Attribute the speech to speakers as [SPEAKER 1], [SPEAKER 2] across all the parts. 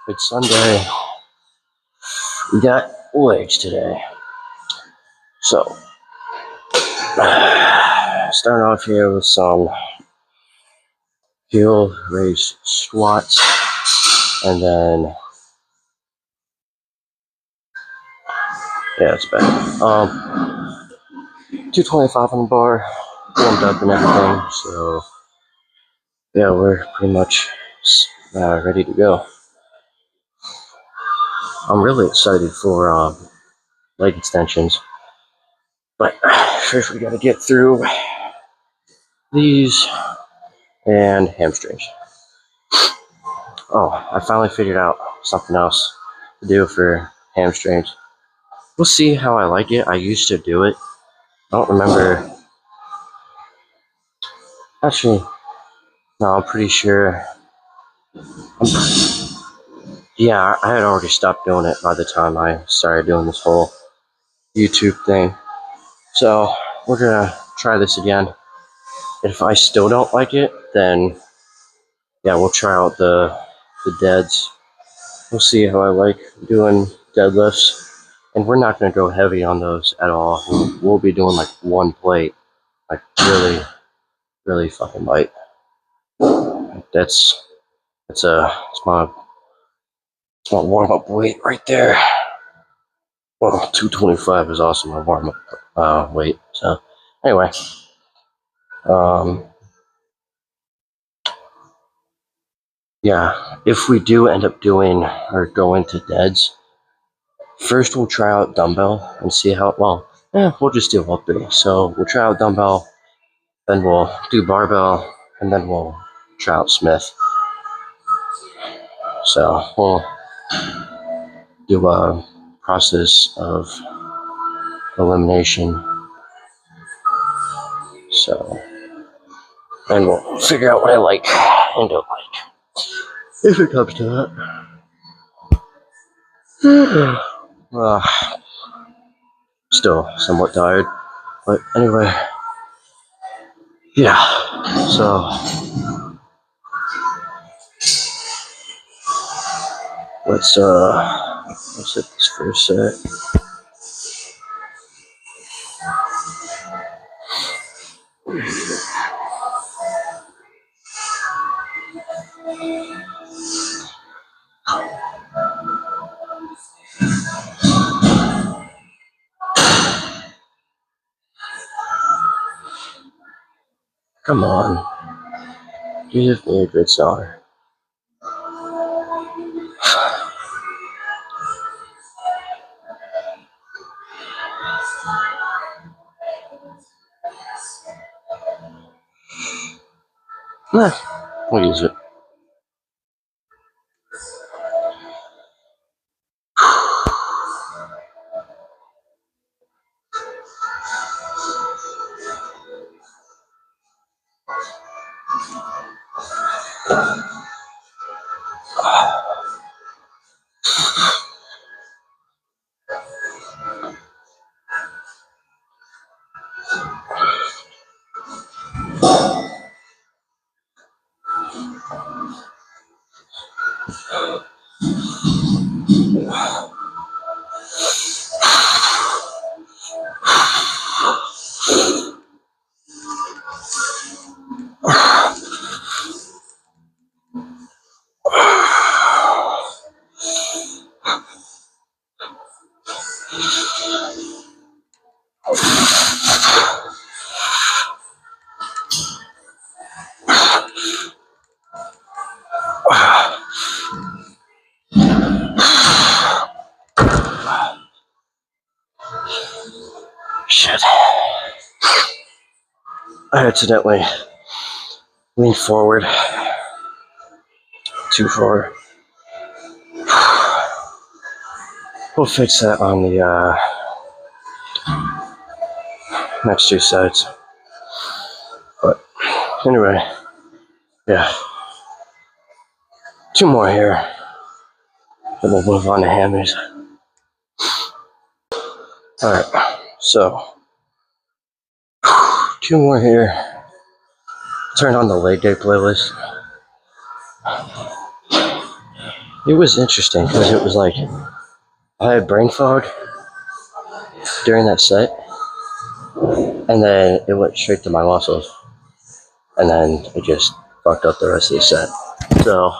[SPEAKER 1] It's Sunday. We got legs today. So, starting off here with some heel raise squats, and then, yeah, it's bad. 225 on the bar, warmed up and everything. So, yeah, we're pretty much ready to go. I'm really excited for leg extensions, but first we gotta get through these and hamstrings. Oh, I finally figured out something else to do for hamstrings. We'll see how I like it. I used to do it. I don't remember. Actually, no, I'm pretty sure. Yeah, I had already stopped doing it by the time I started doing this whole YouTube thing. So we're gonna try this again. If I still don't like it, then yeah, we'll try out the deads. We'll see how I like doing deadlifts. And we're not gonna go heavy on those at all. We'll be doing like one plate, like really fucking light. That's my warm up weight right there. Well, 225 is also my warm up weight. So anyway, yeah, if we do end up doing or go into deads, first we'll try out dumbbell and see how we'll just do all three. So we'll try out dumbbell, then we'll do barbell, and then we'll try out Smith. So we'll do a process of elimination. So, and we'll figure out what I like and don't like, if it comes to that. Still somewhat tired, but anyway, yeah. So let's hit this first set. Come on, give me a good song. We'll use it. Shit. I accidentally leaned forward too far. We'll fix that on the next two sets. But anyway, yeah. Two more here. Then we'll move on to hammies. Alright, so two more here. Turn on the leg day playlist. It was interesting because it was like I had brain fog during that set, and then it went straight to my muscles, and then it just fucked up the rest of the set. So,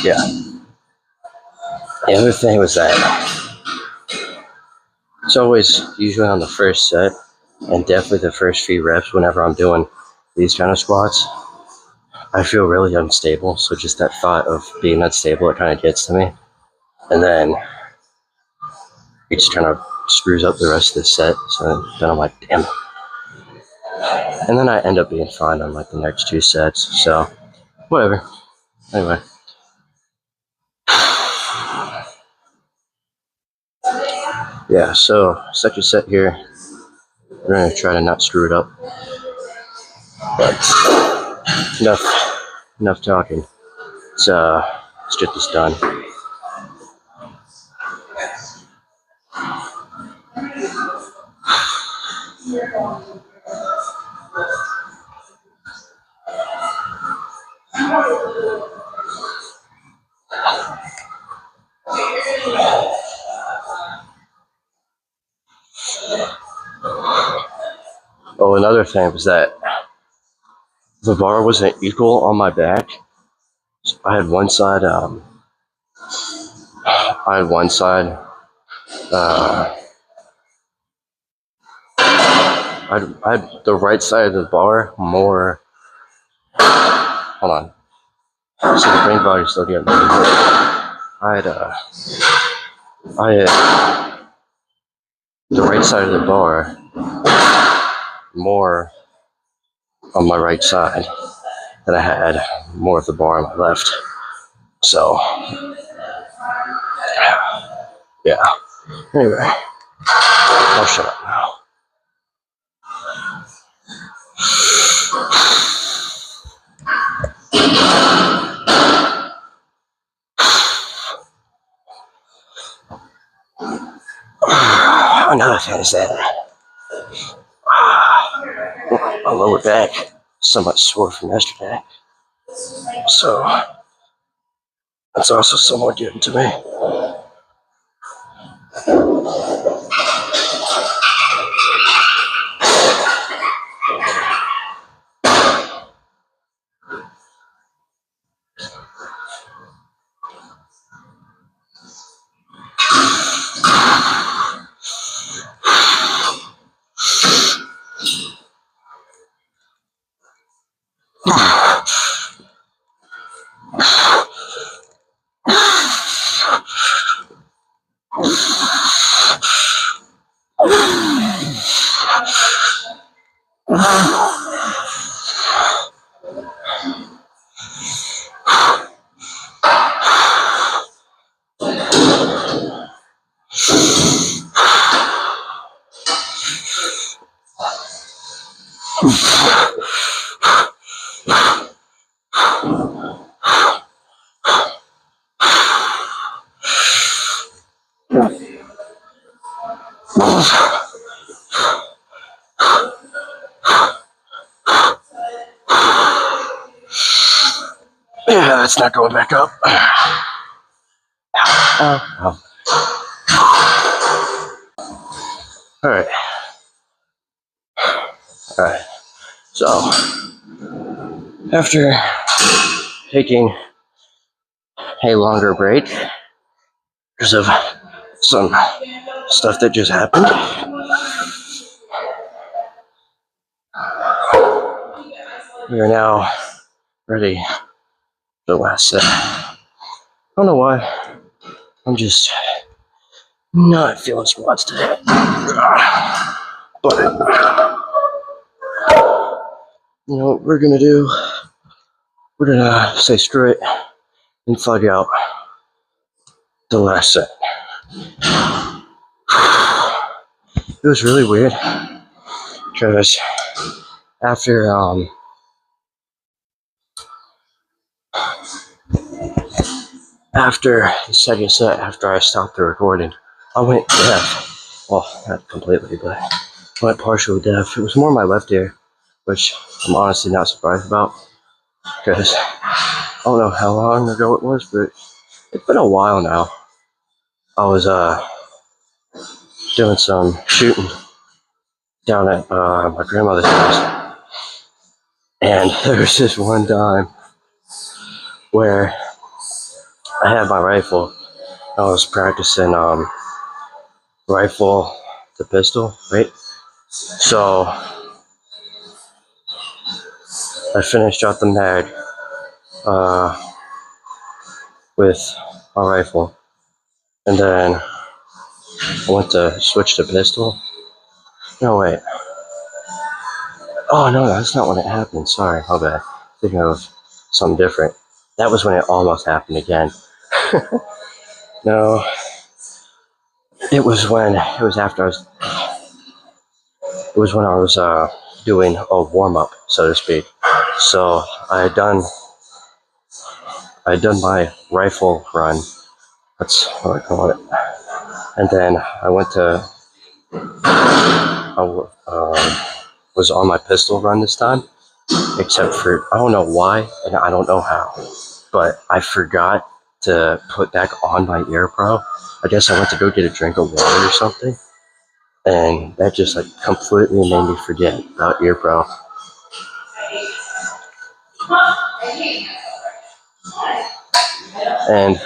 [SPEAKER 1] yeah. The other thing was that it's always usually on the first set, and definitely the first few reps whenever I'm doing these kind of squats, I feel really unstable. So just that thought of being unstable, it kind of gets to me. And then it just kind of screws up the rest of the set. So then I'm like, damn. And then I end up being fine on like the next two sets. So whatever. Anyway. Yeah, so second set here. We're going to try to not screw it up. But enough talking. Let's get this done. Oh, another thing was that the bar wasn't equal on my back. So I had one side, I had the right side of the bar more. Hold on. See, the brain body's still getting ready. I had the right side of the bar more on my right side than I had more of the bar on my left. So, yeah. Anyway, I'll shut up now. Another thing is that my lower back is somewhat sore from yesterday. So, that's also somewhat getting to me. Yeah, that's not going back up. Oh. Alright. So, after taking a longer break because of some stuff that just happened, we are now ready for the last set. I don't know why. I'm just not feeling squats today. But you know what we're gonna do? We're gonna say screw it and fudge out the last set. It was really weird because after the second set, after I stopped the recording, I went deaf. Well, not completely, but I went partially deaf. It was more my left ear, which I'm honestly not surprised about because don't know how long ago it was, but it's been a while now. I was doing some shooting down at my grandmother's house, and there was this one time where I had my rifle. I was practicing rifle to pistol, right? So I finished out the mag with my rifle, and then I went to switch to pistol. No, wait. Oh, no, that's not when it happened. Sorry, my bad. Thinking of something different. That was when it almost happened again. No, it was after it was when I was doing a warm up, so to speak. So I had done my rifle run. That's what I call it. And then I went to was on my pistol run this time, except for I don't know why and I don't know how, but I forgot to put back on my ear pro. I guess I went to go get a drink of water or something, and that just like completely made me forget about ear pro. And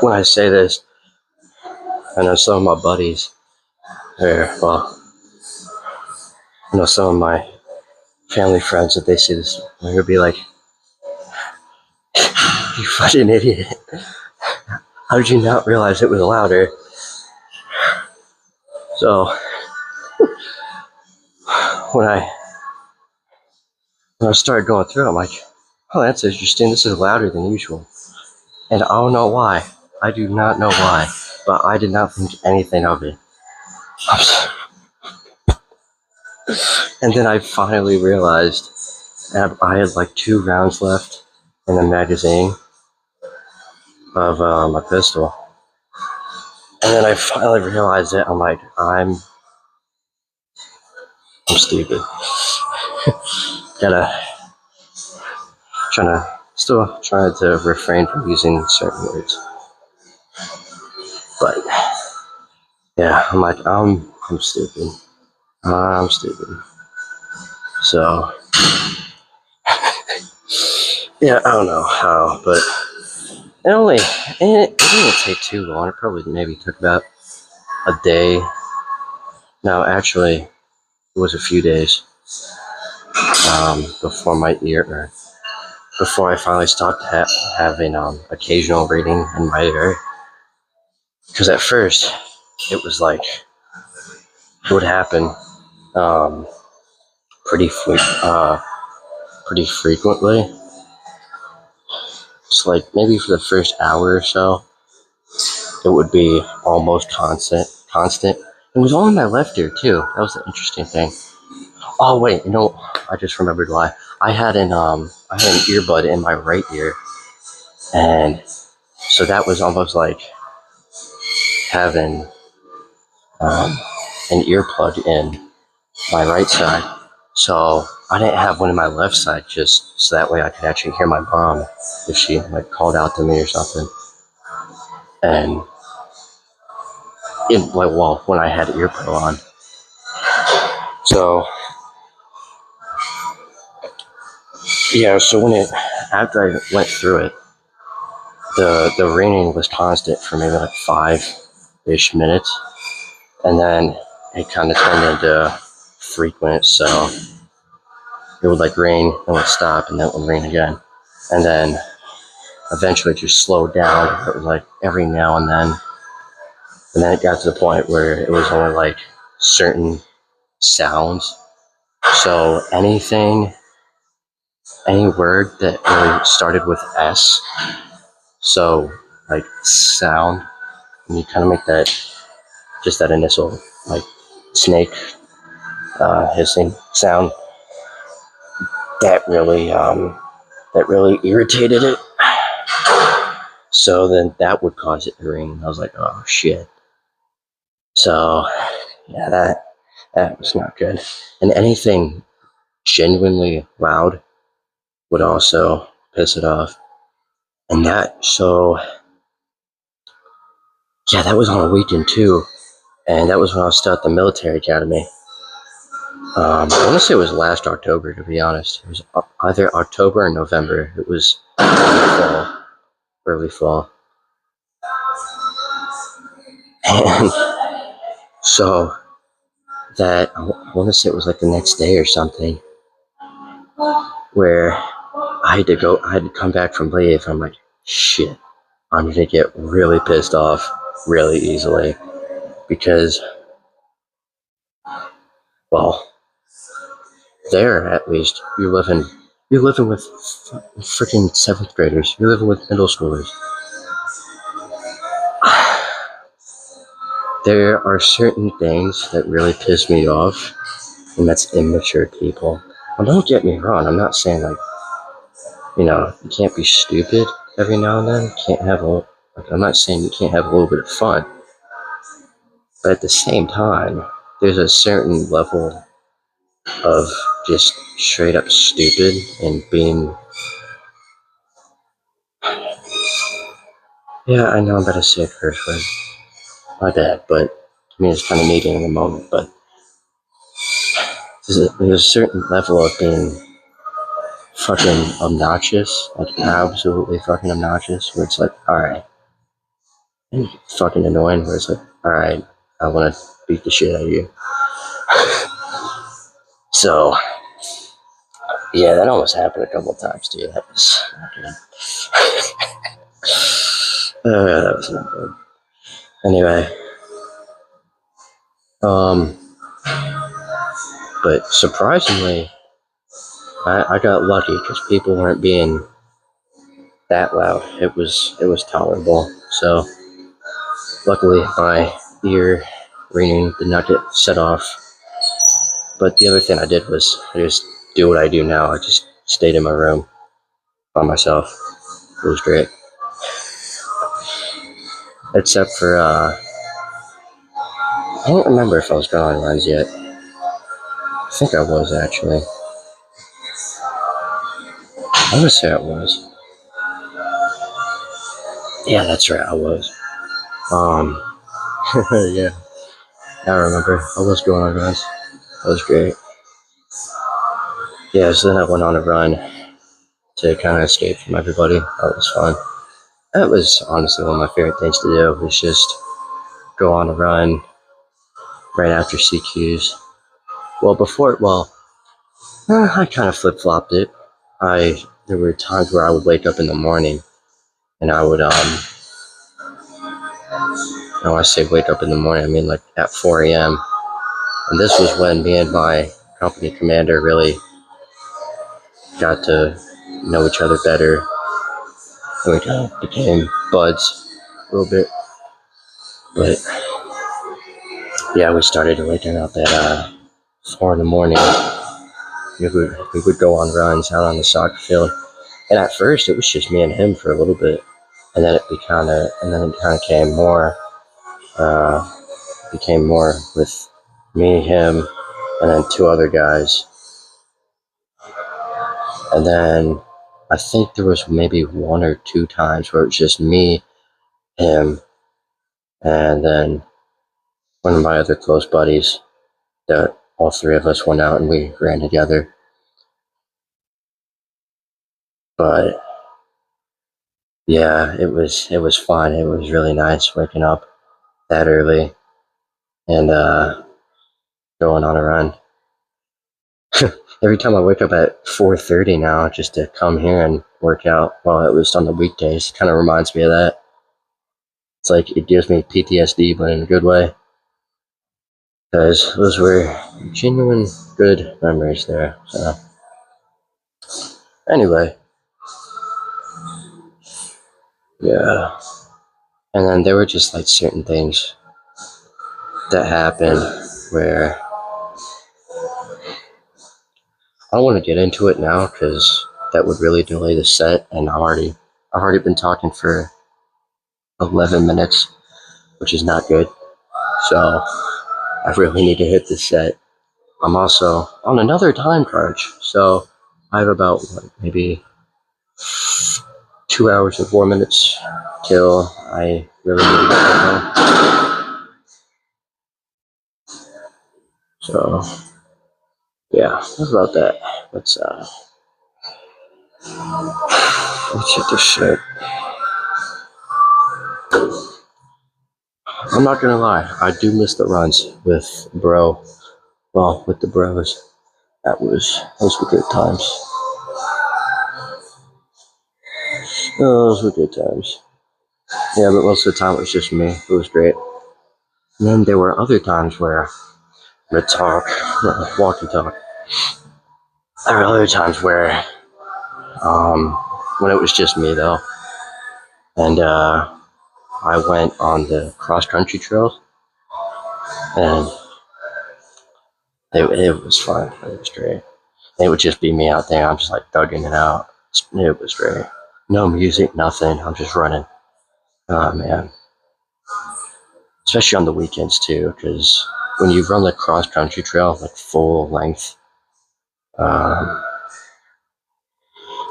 [SPEAKER 1] when I say this, I know some of my buddies, I know some of my family friends, that they see this, they're gonna be like, "You fucking idiot! How did you not realize it was louder?" So when I started going through, I'm like, "Oh, that's interesting. This is louder than usual." And I don't know why. I do not know why, but I did not think anything of it. And then I finally realized I had like 2 rounds left in the magazine of my pistol. And then I finally realized it. I'm like, I'm stupid. Still trying to refrain from using certain words. But yeah, I'm like, I'm stupid. I'm stupid. So yeah, I don't know how, but it didn't take too long. It probably maybe took about a day. No, actually, it was a few days before I finally stopped having occasional reading in my ear. Because at first, it was like it would happen pretty frequently. It's like maybe for the first hour or so, it would be almost constant. It was all in my left ear too. That was the interesting thing. Oh wait, I just remembered why. I had an earbud in my right ear, and so that was almost like having an earplug in my right side. So I didn't have one in my left side, just so that way I could actually hear my mom if she like called out to me or something. And when I had ear pro on. So yeah, so after I went through it, the ringing was constant for maybe like 5-ish minutes, and then it kind of turned into frequent, so it would like ring and would stop, and then it would ring again, and then eventually it just slowed down. It was like every now and then it got to the point where it was only like certain sounds. So any word that really started with S, so like sound, and you kind of make that initial like snake hissing sound, that really irritated it. So then that would cause it to ring. I was like, oh shit. So yeah, That was not good. And anything genuinely loud would also piss it off. And that was on a weekend too. And that was when I was still at the military academy. I want to say it was last October, to be honest. It was either October or November. It was early fall. And so that, I want to say it was like the next day or something, where I had to come back from leave. I'm like, shit, I'm going to get really pissed off really easily because, well, there at least, you're living with freaking 7th graders. You're living with middle schoolers. There are certain things that really piss me off, and that's immature people. Well, don't get me wrong. I'm not saying you can't be stupid every now and then. I'm not saying you can't have a little bit of fun, but at the same time, there's a certain level of just straight up stupid and being. Yeah, I know I'm about to say a curse word. My bad, but I mean it's kind of needed in the moment. But there's a certain level of being fucking obnoxious, like absolutely fucking obnoxious, where it's like, alright, and fucking annoying, where it's like, alright, I want to beat the shit out of you. So, yeah, that almost happened a couple times too. That was not good. That was not good. Anyway, but surprisingly, I got lucky because people weren't being that loud. It was tolerable. So luckily my ear ringing did not get set off. But the other thing I did was I just do what I do now. I just stayed in my room by myself. It was great. Except for I don't remember if I was going on runs yet. I think I was actually. I would say I was. Yeah, that's right, I was. Yeah, I remember. I was going on runs. That was great. Yeah, so then I went on a run to kind of escape from everybody. That was fun. That was honestly one of my favorite things to do, was just go on a run right after CQs. I kind of flip-flopped it. There were times where I would wake up in the morning and I would, when I say wake up in the morning, I mean like at 4 a.m. And this was when me and my company commander really got to know each other better. And we kind of became buds a little bit. But yeah, we started waking up at 4 in the morning. We would go on runs out on the soccer field. And at first it was just me and him for a little bit. And then it kind of became more with me, him, and then 2 other guys. And then I think there was maybe 1 or 2 times where it was just me, him, and then one of my other close buddies that all 3 of us went out and we ran together. But yeah, it was fun. It was really nice waking up that early and going on a run. Every time I wake up at 4:30 now just to come here and work out, well, at least on the weekdays, kind of reminds me of that. It's like it gives me PTSD, but in a good way. Because those were genuine good memories there. So, anyway. Yeah. And then there were just like certain things that happened where I don't want to get into it now because that would really delay the set, and I've already been talking for 11 minutes, which is not good. So I really need to hit the set. I'm also on another time crunch, so I have about maybe 2 hours and 4 minutes till I really need to get home. So yeah, that's about that. Let's hit this shit. I'm not gonna lie, I do miss the runs with bro. Well, with the bros. Those were good times. Those were good times. Yeah, but most of the time it was just me. It was great. And then there were other times where the talk, walk and talk. There were other times where, when it was just me though, and I went on the cross country trails, and it was fun. It was great. It would just be me out there. I'm just like thugging it out. It was great. No music, nothing. I'm just running. Oh man. Especially on the weekends too, because when you run the cross country trail like full length, um,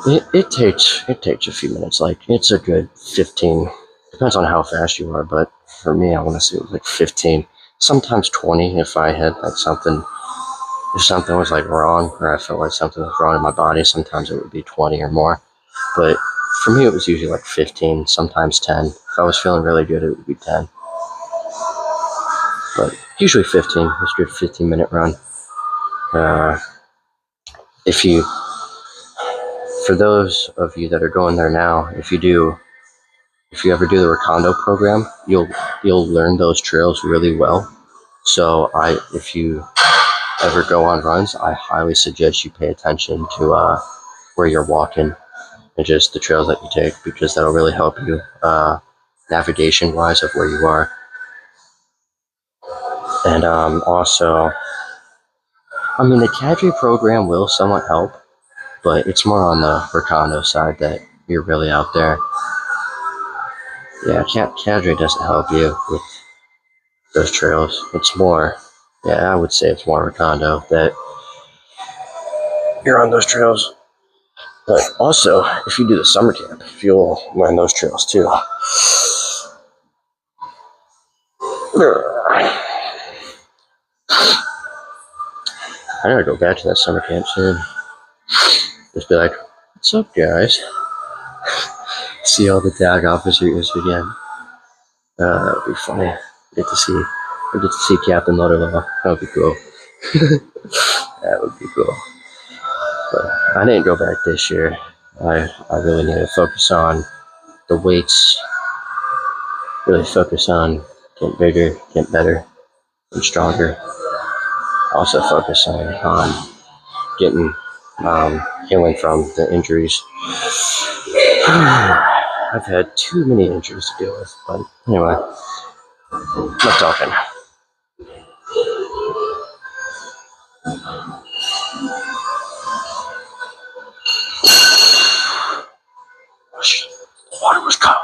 [SPEAKER 1] it takes a few minutes. Like it's a good 15. Depends on how fast you are, but for me, I want to say it was like 15, sometimes 20 if I had like something. If something was like wrong, or I felt like something was wrong in my body, sometimes it would be 20 or more. But for me, it was usually like 15, sometimes 10. If I was feeling really good, it would be 10. But usually 15. It's a good 15-minute run. If you, for those of you that are going there now, if you ever do the Recondo program, you'll learn those trails really well. So if you ever go on runs, I highly suggest you pay attention to where you're walking and just the trails that you take, because that'll really help you navigation wise of where you are. And also, I mean, the Cadre program will somewhat help, but it's more on the Recondo side that you're really out there. Yeah, Cadre doesn't help you with those trails. It's more, yeah, I would say it's more Recondo that you're on those trails. But also, if you do the summer camp, you'll learn those trails too. I gotta go back to that summer camp soon. Just be like, what's up, guys? See all the tag officers again. That would be funny. Get to see Captain Lutterlaw. That would be cool. That would be cool. But I didn't go back this year. I really need to focus on the weights. Really focus on getting bigger, getting better, and stronger. Also focus on getting healing from the injuries. I've had too many injuries to deal with, but anyway, enough talking. The water was cold.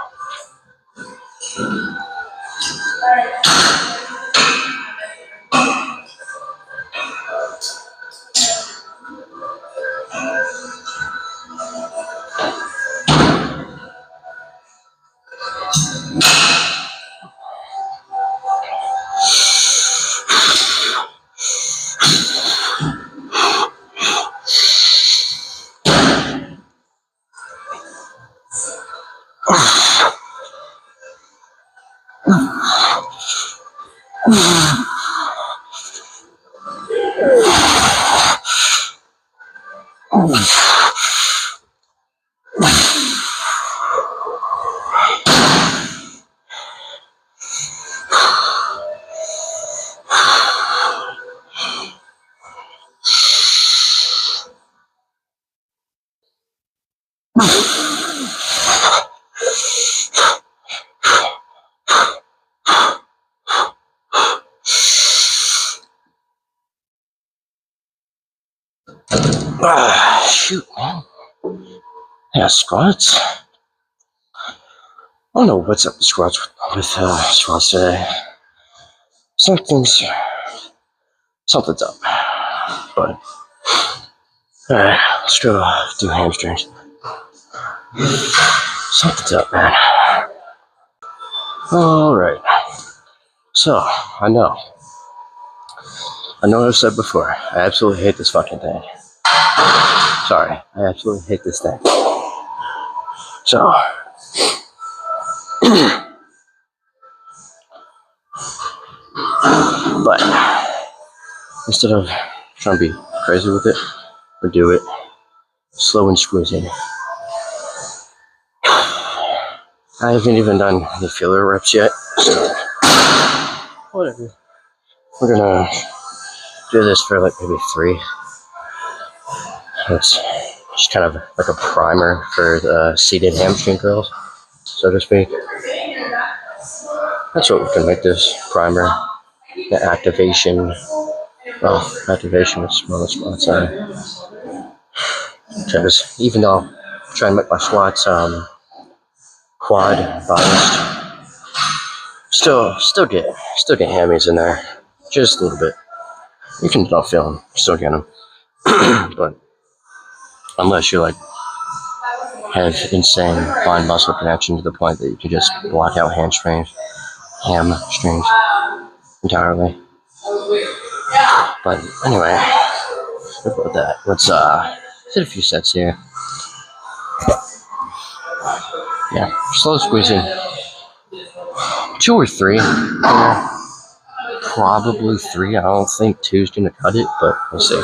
[SPEAKER 1] Shoot, man. Yeah, squats. I don't know what's up with squats today. Something's up. But alright, let's go do hamstrings. Something's up, man. Alright. So, I know I've said before, I absolutely hate this fucking thing. Sorry, I absolutely hate this thing. So, but instead of trying to be crazy with it, or do it slow and squeezing. I haven't even done any filler reps yet, so whatever. We're gonna do this for like maybe 3. It's just kind of like a primer for the seated hamstring curls, so to speak. That's what we can make this primer. The activation. Well, activation is smaller squats. Because even though I'm trying to make my squats quad biased, still get hammies in there, just a little bit. You can not feel them, still get them, but unless you like have insane blind muscle connection to the point that you can just block out hamstrings entirely. But anyway, about that. Let's hit a few sets here. Yeah, slow squeezing. 2 or 3. Probably 3. I don't think 2's gonna cut it, but we'll see.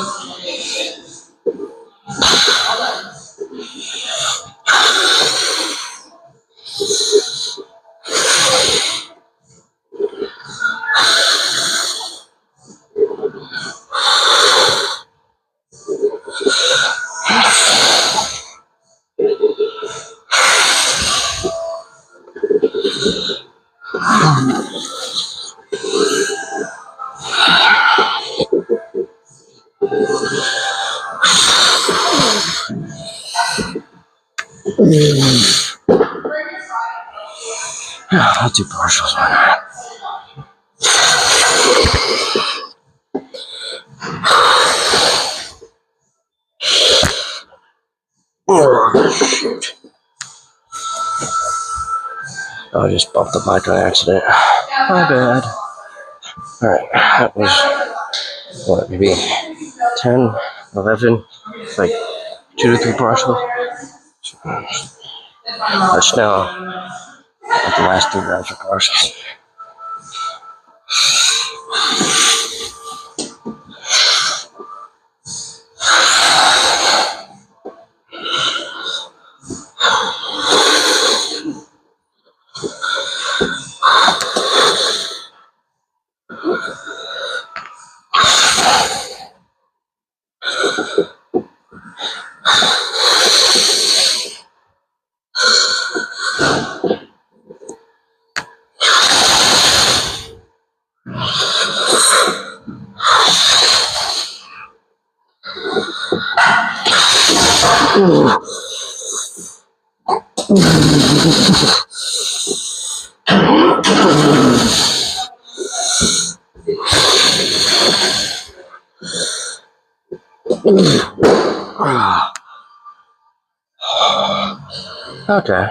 [SPEAKER 1] I'll do partials on that. Oh, shoot. I just bumped the mic on accident. My bad. Alright, that was, what, maybe 10, 11, like 2 to 3 partials. That's now like the last 3 rounds of partials. Okay.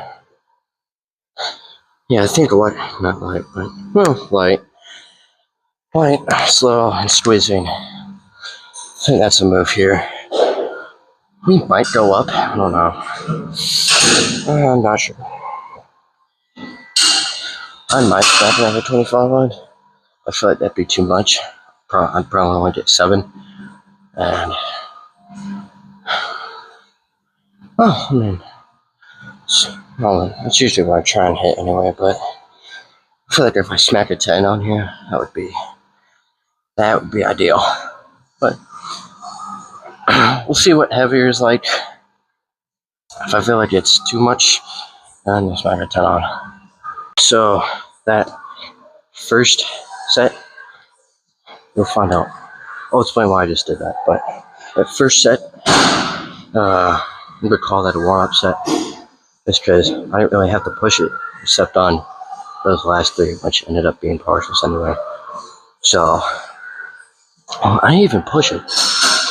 [SPEAKER 1] Yeah, I think not light, but, well, light, slow, and squeezing. I think that's a move here. We might go up, I don't know. I'm not sure. I might grab another 25 on. I feel like that'd be too much. I'd probably only get 7. And, oh, I mean, that's usually what I try and hit anyway, but I feel like if I smack a 10 on here, that would be ideal. But we'll see what heavier is like. If I feel like it's too much, then I'll smack a 10 on. So that first set, you'll find out. I'll explain why I just did that. But that first set, I'm gonna call that a warm-up set. Just because I didn't really have to push it, except on those last 3, which ended up being partials anyway. So I didn't even push it.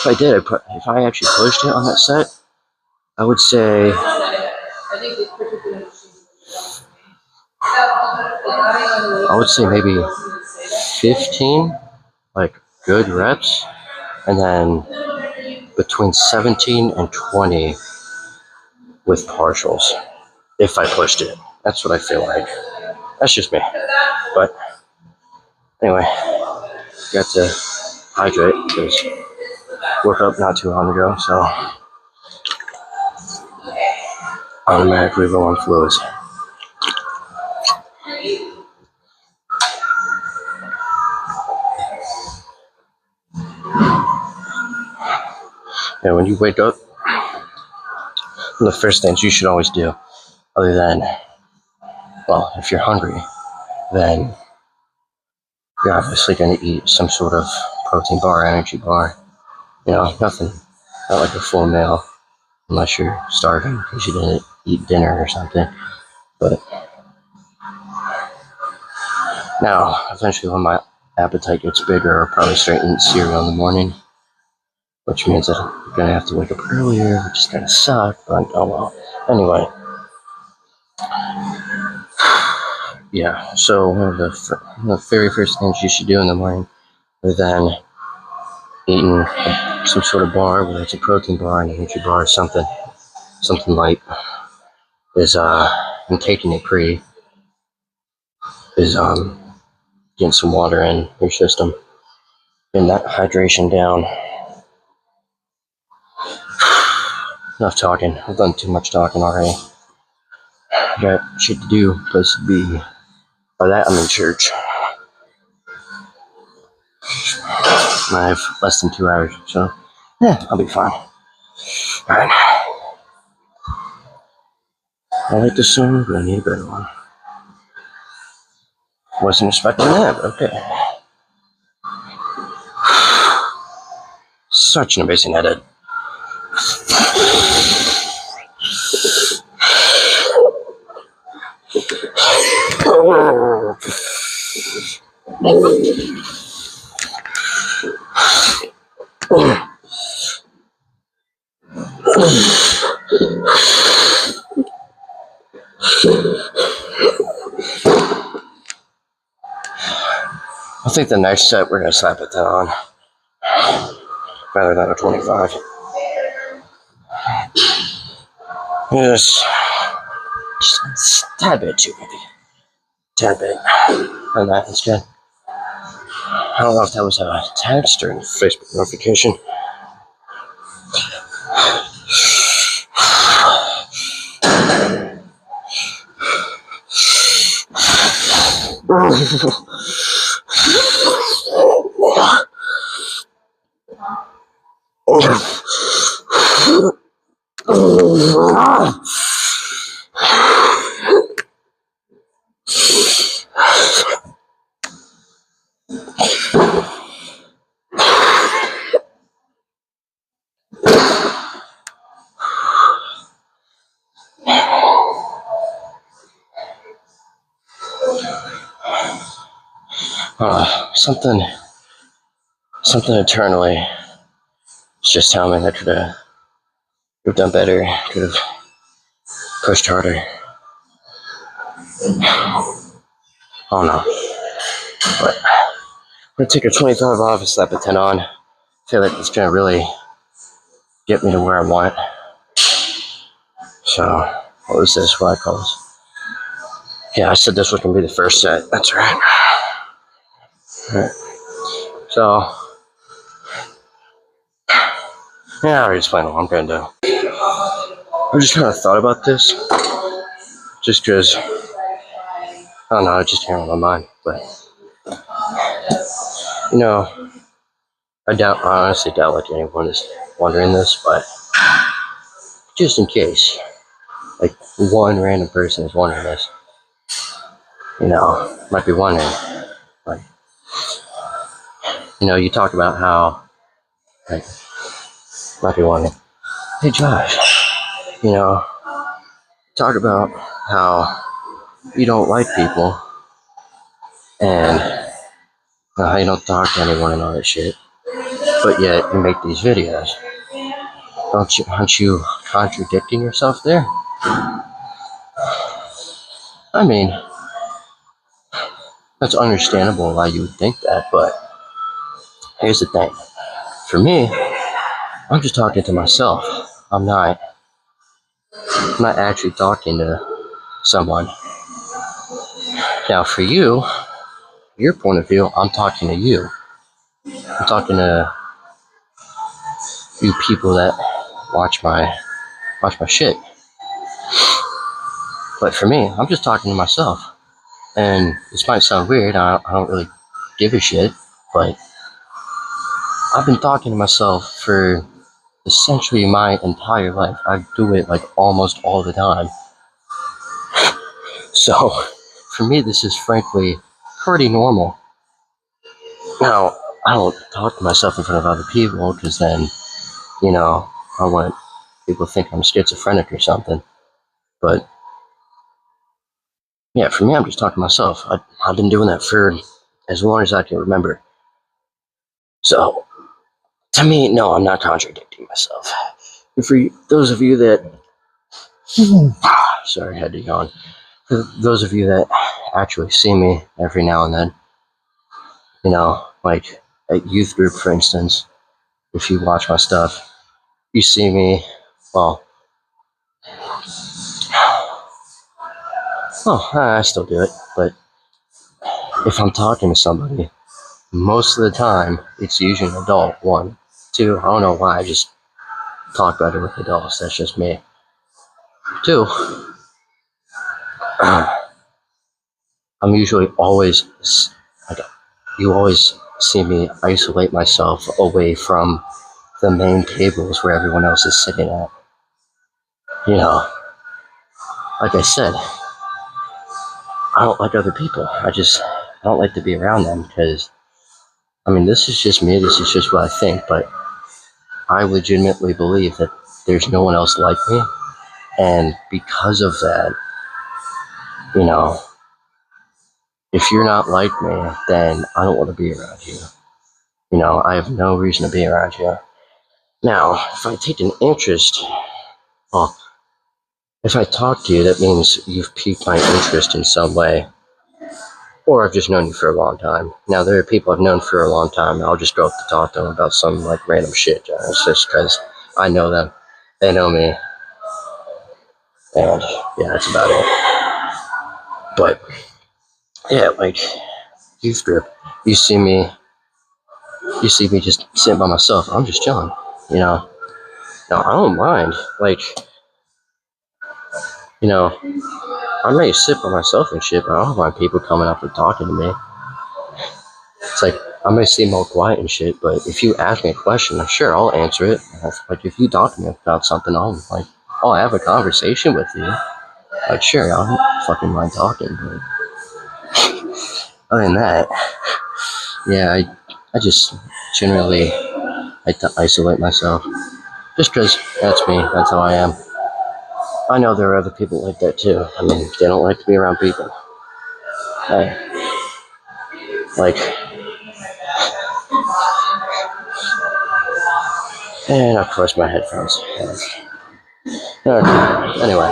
[SPEAKER 1] if I did, if I actually pushed it on that set, I would say maybe 15, like good reps, and then between 17 and 20 with partials. If I pushed it, that's what I feel like. That's just me. But anyway, got to hydrate because woke up not too long ago, so automatically low on fluids. And when you wake up, one of the first things you should always do, other than, well, if you're hungry, then you're obviously going to eat some sort of protein bar, energy bar. You know, nothing, not like a full meal, unless you're starving because you didn't eat dinner or something. But now, eventually when my appetite gets bigger, I'll probably start eating cereal in the morning, which means that I'm going to have to wake up earlier, which is going to suck, but oh well. Anyway, yeah, so one of the very first things you should do in the morning, other than eating some sort of bar, whether it's a protein bar, an energy bar, or something light, is and taking it pre, is getting some water in your system, getting that hydration down. Enough talking. I've done too much talking already. I got shit to do, place to be. By that I'm in church. I have less than 2 hours, so yeah, I'll be fine. Alright. I like this song, but I need a better one. Wasn't expecting that, but okay. Such an amazing edit. I think the next set we're gonna slap it down on, rather than a 25. Just a tad bit too heavy. Tad bit. And that is good. I don't know if that was a text or a Facebook notification. Something internally is just telling me that I could have done better, could have pushed harder. Oh no. But I'm gonna take a 25 off and slap a 10 on. I feel like it's gonna really get me to where I want. So, what was this? What I call this? Yeah, I said this was gonna be the first set. That's right. Alright. So, yeah, I already explained what I'm gonna do. I just kind of thought about this, just because, I don't know, it just came on my mind. But, you know, I honestly doubt like anyone is wondering this, but just in case, like one random person is wondering this, you know, might be wondering, like, you know, you talk about how, like, might be wondering, hey Josh, you know, talk about how you don't like people and how you don't talk to anyone and all that shit. but yet you make these videos. Aren't you contradicting yourself there? I mean, that's understandable why you would think that, but here's the thing. For me, I'm just talking to myself. I'm not actually talking to someone. Now, for you, your point of view, I'm talking to you. I'm talking to you people that watch my shit. But for me, I'm just talking to myself. And this might sound weird, I don't really give a shit, but I've been talking to myself for essentially my entire life. I do it like almost all the time. So, for me, this is frankly pretty normal. Now, I don't talk to myself in front of other people because then, I want people to think I'm schizophrenic or something. But, yeah, for me, I'm just talking to myself. I've been doing that for as long as I can remember. So, to me, no, I'm not contradicting myself. And for those of you that... Sorry, I had to yawn. For those of you that actually see me every now and then, like at youth group, for instance, if you watch my stuff, you see me, well, I still do it, but if I'm talking to somebody, most of the time, it's usually an adult, one. Two, I don't know why, I just talk better with adults, that's just me. Two, I'm usually always, like, you always see me isolate myself away from the main tables where everyone else is sitting at. Like I said, I don't like other people. I don't like to be around them because, this is just me, this is just what I think, but I legitimately believe that there's no one else like me, and because of that, if you're not like me, then I don't want to be around you. I have no reason to be around you. Now, if I take an interest, well, if I talk to you, that means you've piqued my interest in some way. Or I've just known you for a long time. Now, there are people I've known for a long time, and I'll just go up to talk to them about some, random shit. It's just because I know them. They know me. And, yeah, that's about it. But, yeah, youth group, you see me just sitting by myself. I'm just chilling, Now, I don't mind. I may sit by myself and shit, but I don't mind people coming up and talking to me. It's like, I may seem all quiet and shit, but if you ask me a question, sure, I'll answer it. If you talk to me about something, I'll have a conversation with you. Sure, I don't fucking mind talking, but other than that, yeah, I just generally like to isolate myself. Just because that's me, that's how I am. I know there are other people like that too. They don't like to be around people. And of course my headphones. Okay, anyway.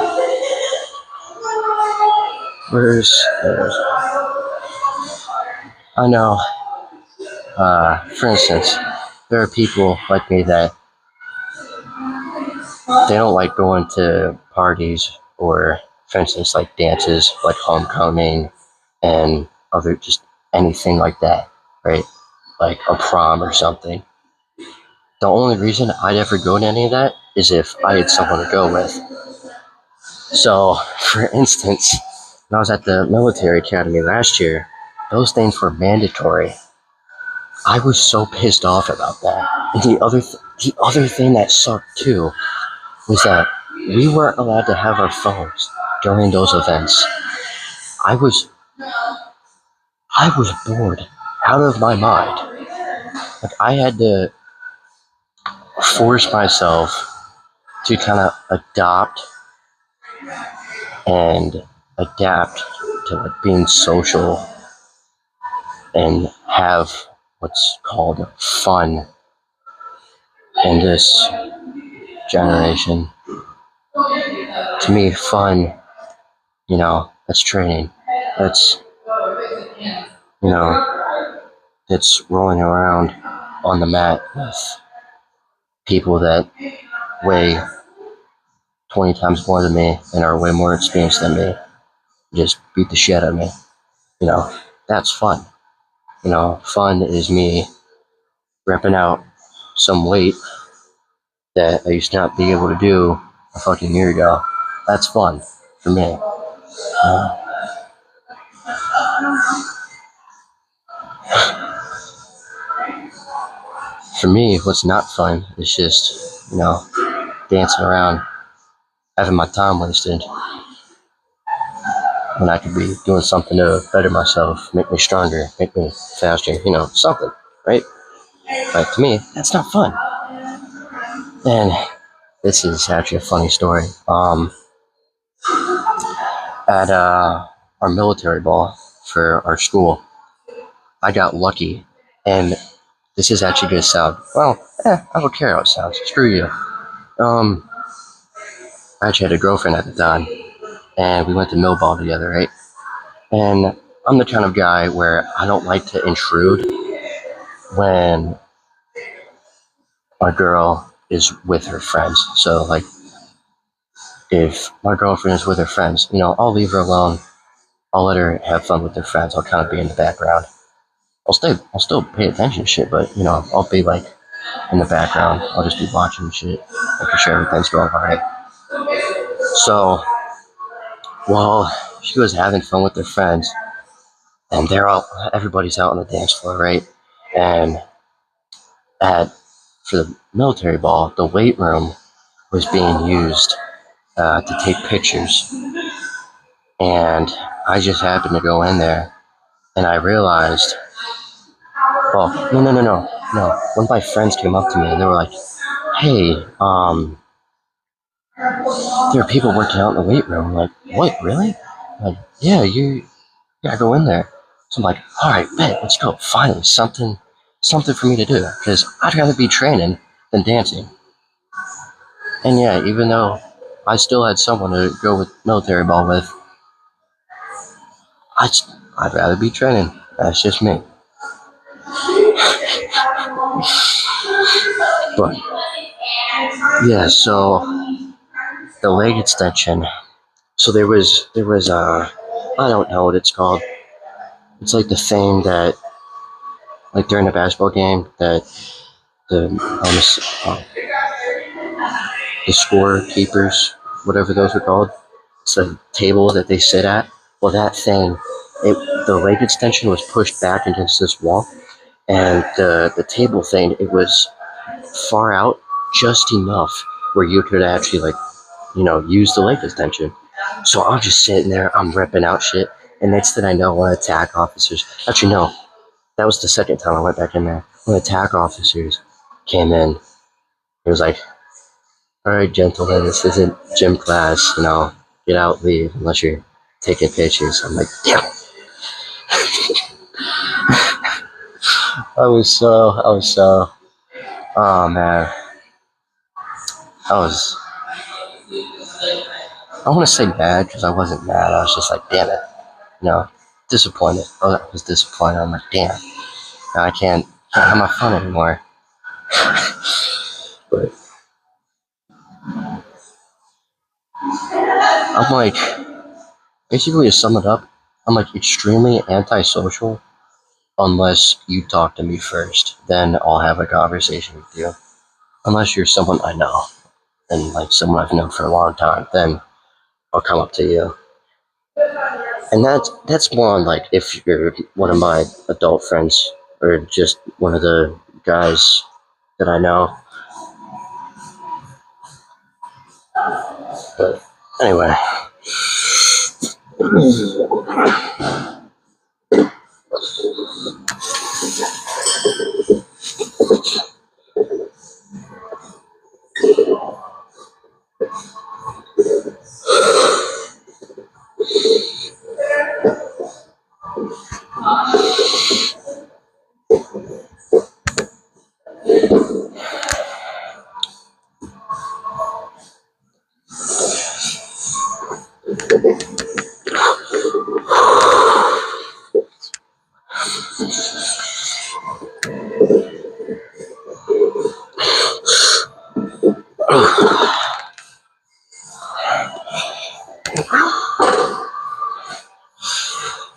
[SPEAKER 1] I know, for instance, there are people like me that they don't like going to parties or, for instance, like dances, like homecoming and other, just anything like that, right? Like a prom or something. The only reason I'd ever go to any of that is if I had someone to go with. So, for instance, when I was at the military academy last year, those things were mandatory. I was so pissed off about that. And the other thing that sucked too was that we weren't allowed to have our phones during those events. I was bored out of my mind. I had to force myself to kind of adapt to being social and have what's called fun in this generation. To me, fun, that's training. That's, you know, it's rolling around on the mat with people that weigh 20 times more than me and are way more experienced than me. Just beat the shit out of me. That's fun. Fun is me ripping out some weight that I used to not be able to do a fucking year ago. That's fun for me. For me, what's not fun is just, dancing around, having my time wasted when I could be doing something to better myself, make me stronger, make me faster, something, right? But to me, that's not fun. And this is actually a funny story. At our military ball for our school, I got lucky, and this is actually gonna sound, well, I don't care how it sounds. Screw you. I actually had a girlfriend at the time, and we went to mill ball together, right? And I'm the kind of guy where I don't like to intrude when a girl is with her friends. So, like, if my girlfriend is with her friends, I'll leave her alone. I'll let her have fun with her friends. I'll kind of be in the background. I'll still pay attention to shit, but I'll be like in the background. I'll just be watching shit, making sure everything's going all right. So while she was having fun with her friends, and everybody's out on the dance floor, right? And for the military ball, the weight room was being used to take pictures, and I just happened to go in there, and I realized, well, no. One of my friends came up to me, and they were like, "Hey, there are people working out in the weight room." I'm like, "What, really?" I'm like, "Yeah, you gotta go in there." So I'm like, "All right, bet, let's go. Finally, something for me to do, because I'd rather be training than dancing." And yeah, even though I still had someone to go with military ball with, I'd rather be training. That's just me. But yeah, so the leg extension. So there was I don't know what it's called. It's like the thing that, like during a basketball game, that the scorekeepers, whatever those are called, it's a table that they sit at. Well, that thing, the leg extension was pushed back against this wall, and the table thing, it was far out just enough where you could actually, like, use the leg extension. So I'm just sitting there, I'm ripping out shit, and next thing I know, one of the attack officers, actually no, that was the second time I went back in there. One of the attack officers came in. He was like, "All right, gentlemen, this isn't gym class, get out, leave, unless you're taking pictures." I'm like, damn. I was so, oh man. I want to say mad, because I wasn't mad. I was just like, damn it, disappointed. I was disappointed. I'm like, damn, now I can't have my fun anymore. But I'm like, basically to sum it up, I'm like extremely antisocial unless you talk to me first. Then I'll have a conversation with you. Unless you're someone I know and like someone I've known for a long time, then I'll come up to you. And that's more on, like, if you're one of my adult friends or just one of the guys that I know. But anyway.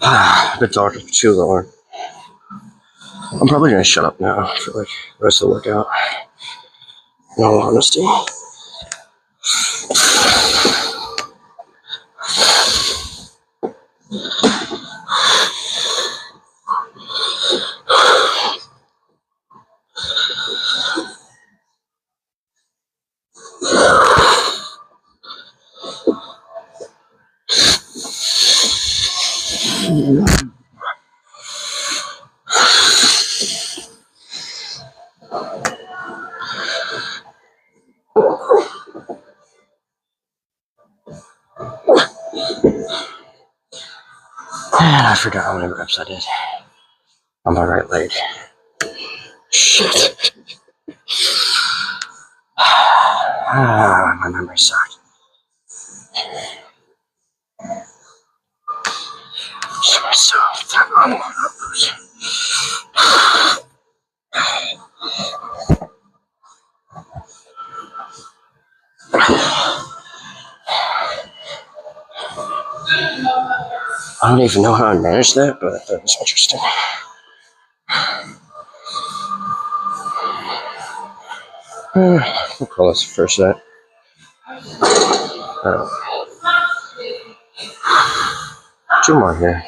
[SPEAKER 1] I've been talking for too long. I'm probably gonna shut up now for like the rest of the workout. In all honesty. And I forgot how many reps I did on my right leg. Shit. My memory sucked. Show myself that I'm on uppers. I don't even know how I managed that, but I thought it was interesting. We'll call this the first set. Two more here.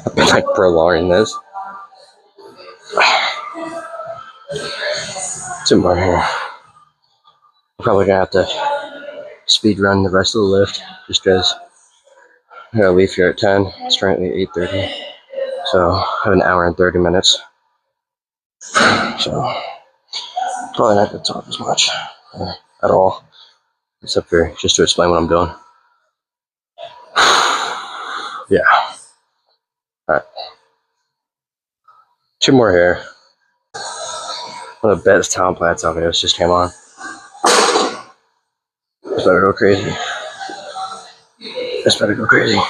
[SPEAKER 1] I've been like prolonging this. Two more here. I'm probably gonna have to speed run the rest of the lift just because I gotta leave here at 10. It's currently 8:30. So I have an hour and 30 minutes. So probably not gonna talk as much at all. Except for just to explain what I'm doing. Yeah. Alright. Two more here. One of the best Tom Platzell videos just came on. This better go crazy. This better go crazy.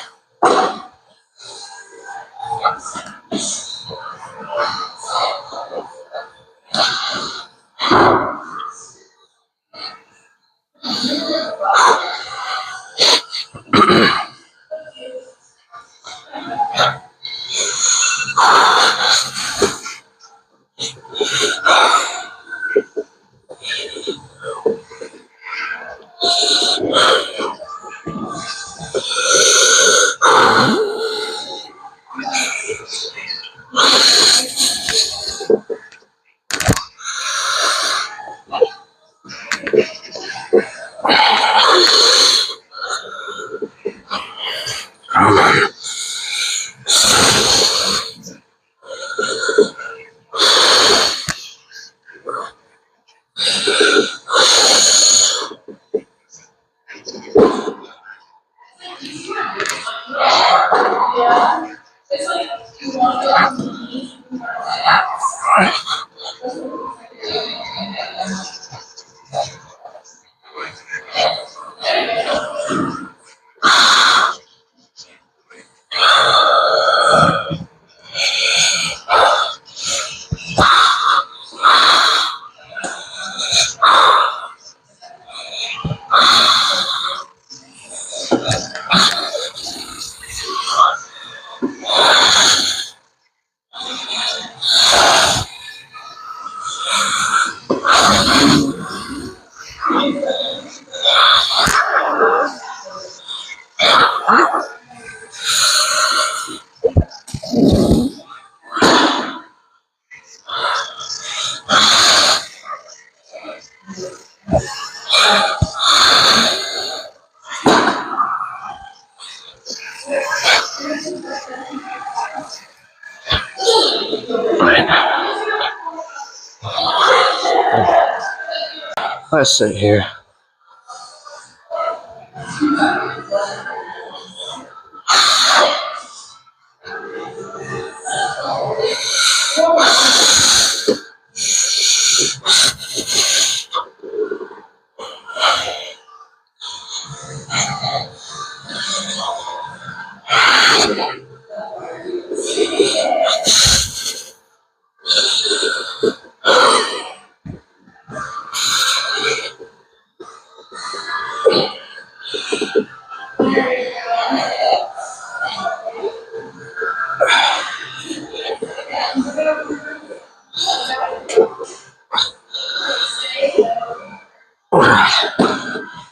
[SPEAKER 1] Let's sit here.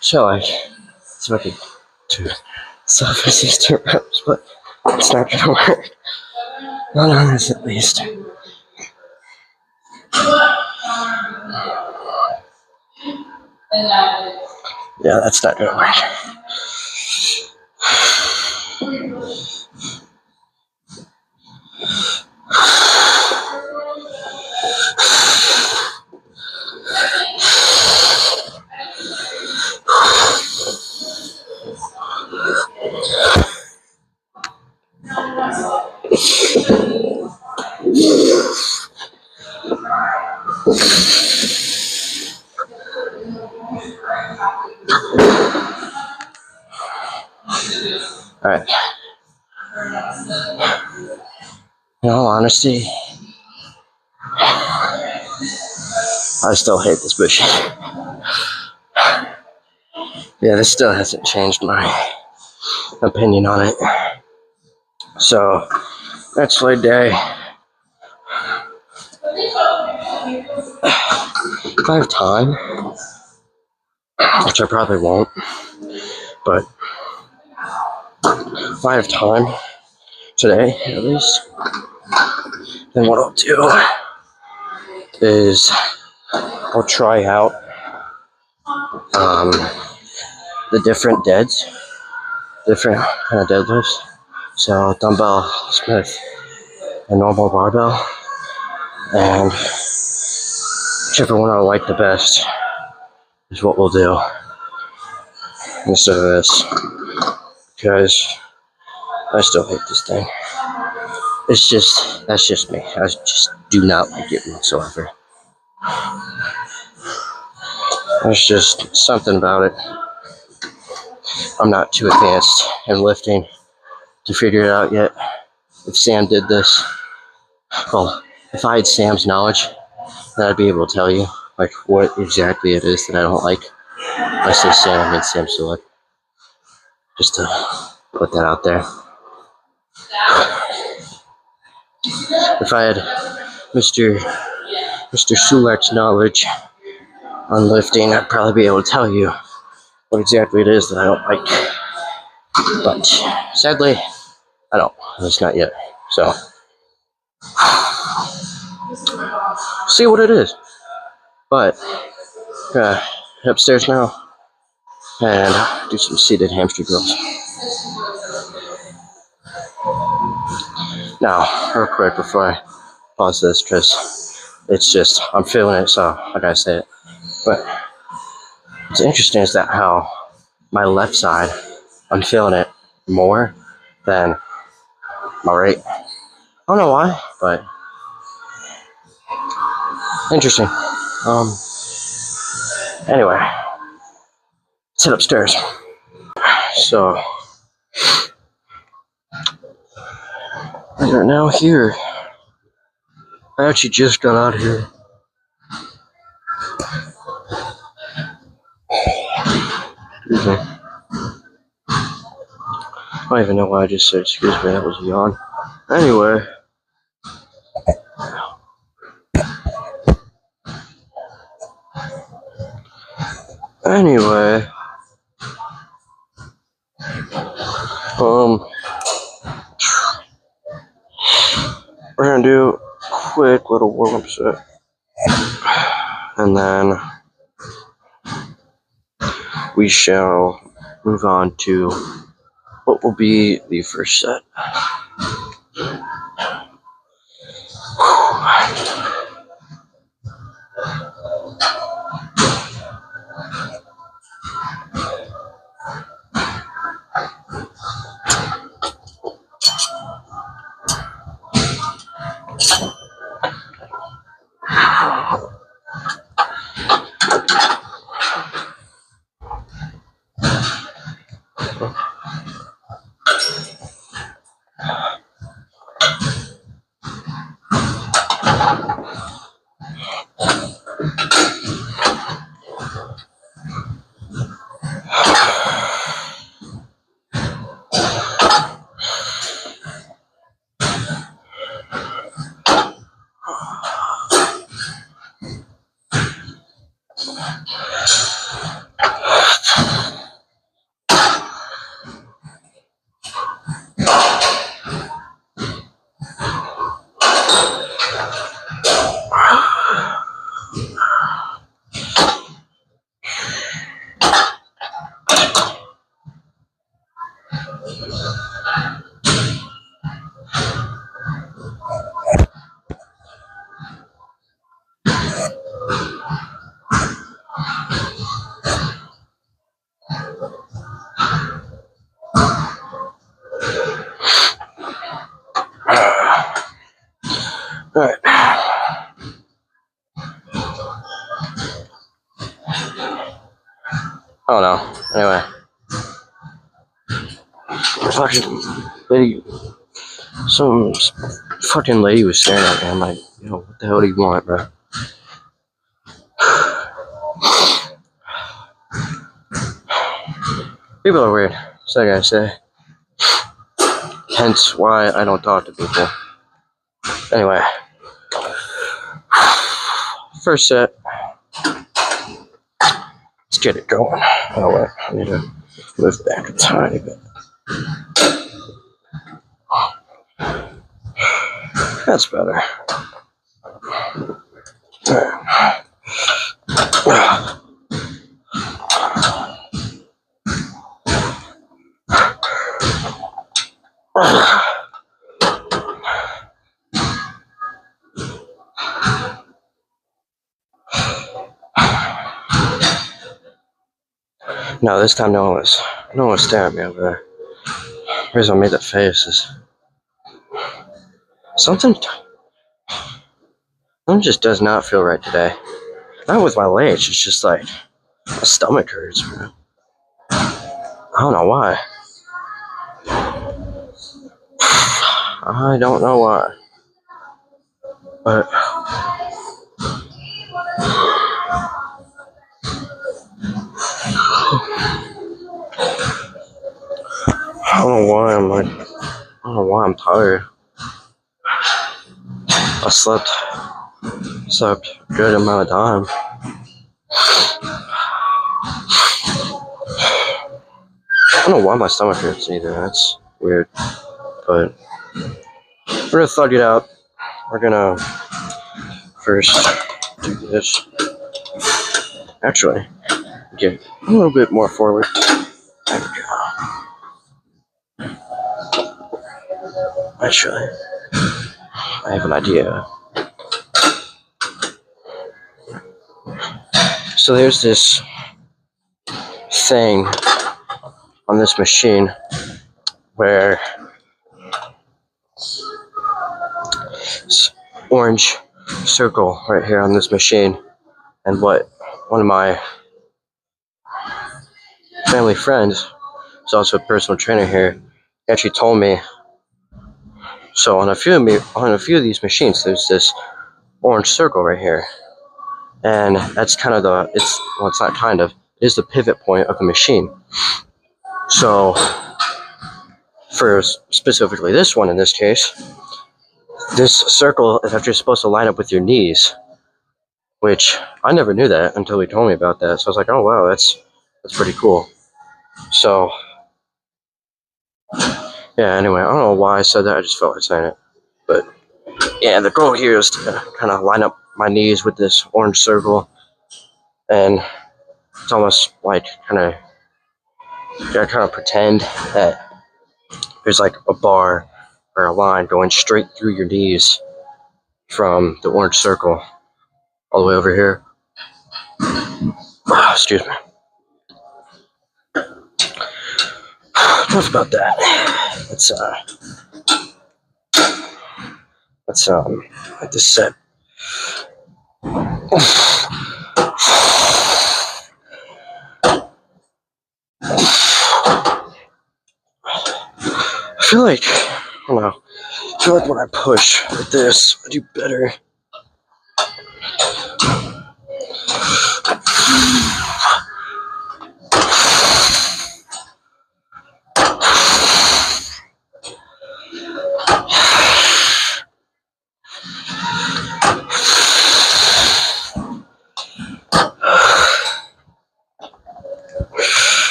[SPEAKER 1] So like, it's like to self-assistant reps, but it's not gonna work. Not on this, at least. Yeah, that's not gonna work. Alright. In all honesty, I still hate this bush. Yeah, this still hasn't changed my opinion on it. So, that's my day. If I have time, which I probably won't, but if I have time today, at least, then what I'll do is I'll try out the different deads, different kind of deadlifts. So dumbbell, Smith, a normal barbell, and whichever one I like the best is what we'll do instead of this, because I still hate this thing. That's just me. I just do not like it whatsoever. There's just something about it. I'm not too advanced in lifting to figure it out yet. If Sam did this, well, if I had Sam's knowledge, then I'd be able to tell you like what exactly it is that I don't like. I say Sam, I mean Sam Sulek. Just to put that out there. If I had Mr. Sulek's knowledge on lifting, I'd probably be able to tell you what exactly it is that I don't like. But sadly, I don't. At least not yet. So, see what it is. But, head upstairs now and do some seated hamstring curls. Now, real quick before I pause this, because it's just, I'm feeling it, so I gotta say it. But what's interesting is that how my left side, I'm feeling it more than my right. I don't know why, but interesting. Anyway, let's head upstairs. So, we are now here. I actually just got out of here. Excuse me. I don't even know why I just said excuse me, that was a yawn. Anyway. We're gonna do a quick little warm-up set. And then we shall move on to what will be the first set. Alright. Oh no. Anyway. Fucking lady. Some fucking lady was staring at me. I'm like, yo, what the hell do you want, bro? People are weird. So I gotta say. Hence why I don't talk to people. Anyway. First set. Let's get it going. Oh wait, I need to move back a tiny bit. That's better. No, this time no one was staring at me over there. The reason I made that face is something just does not feel right today. Not with my legs, it's just like my stomach hurts, man. I don't know why. I don't know why. But I don't know why I'm tired. I slept a good amount of time. I don't know why my stomach hurts either. That's weird. But we're gonna thug it out. We're gonna first do this. Actually, get a little bit more forward. There we go. Actually, I have an idea. So there's this thing on this machine where it's orange circle right here on this machine, and what one of my family friends, who's also a personal trainer here, actually told me. So on a few of these machines, there's this orange circle right here, and that's kind of it's not kind of, it is the pivot point of the machine. So for specifically this one in this case, this circle is actually supposed to line up with your knees, which I never knew that until he told me about that. So I was like, oh wow, that's pretty cool. So yeah, anyway, I don't know why I said that, I just felt like saying it. But yeah, the goal here is to kind of line up my knees with this orange circle, and it's almost like kind of pretend that there's like a bar or a line going straight through your knees from the orange circle all the way over here. Excuse me. Enough about that. Let's let this set. I feel like, I don't know, I feel like when I push with this, I do better.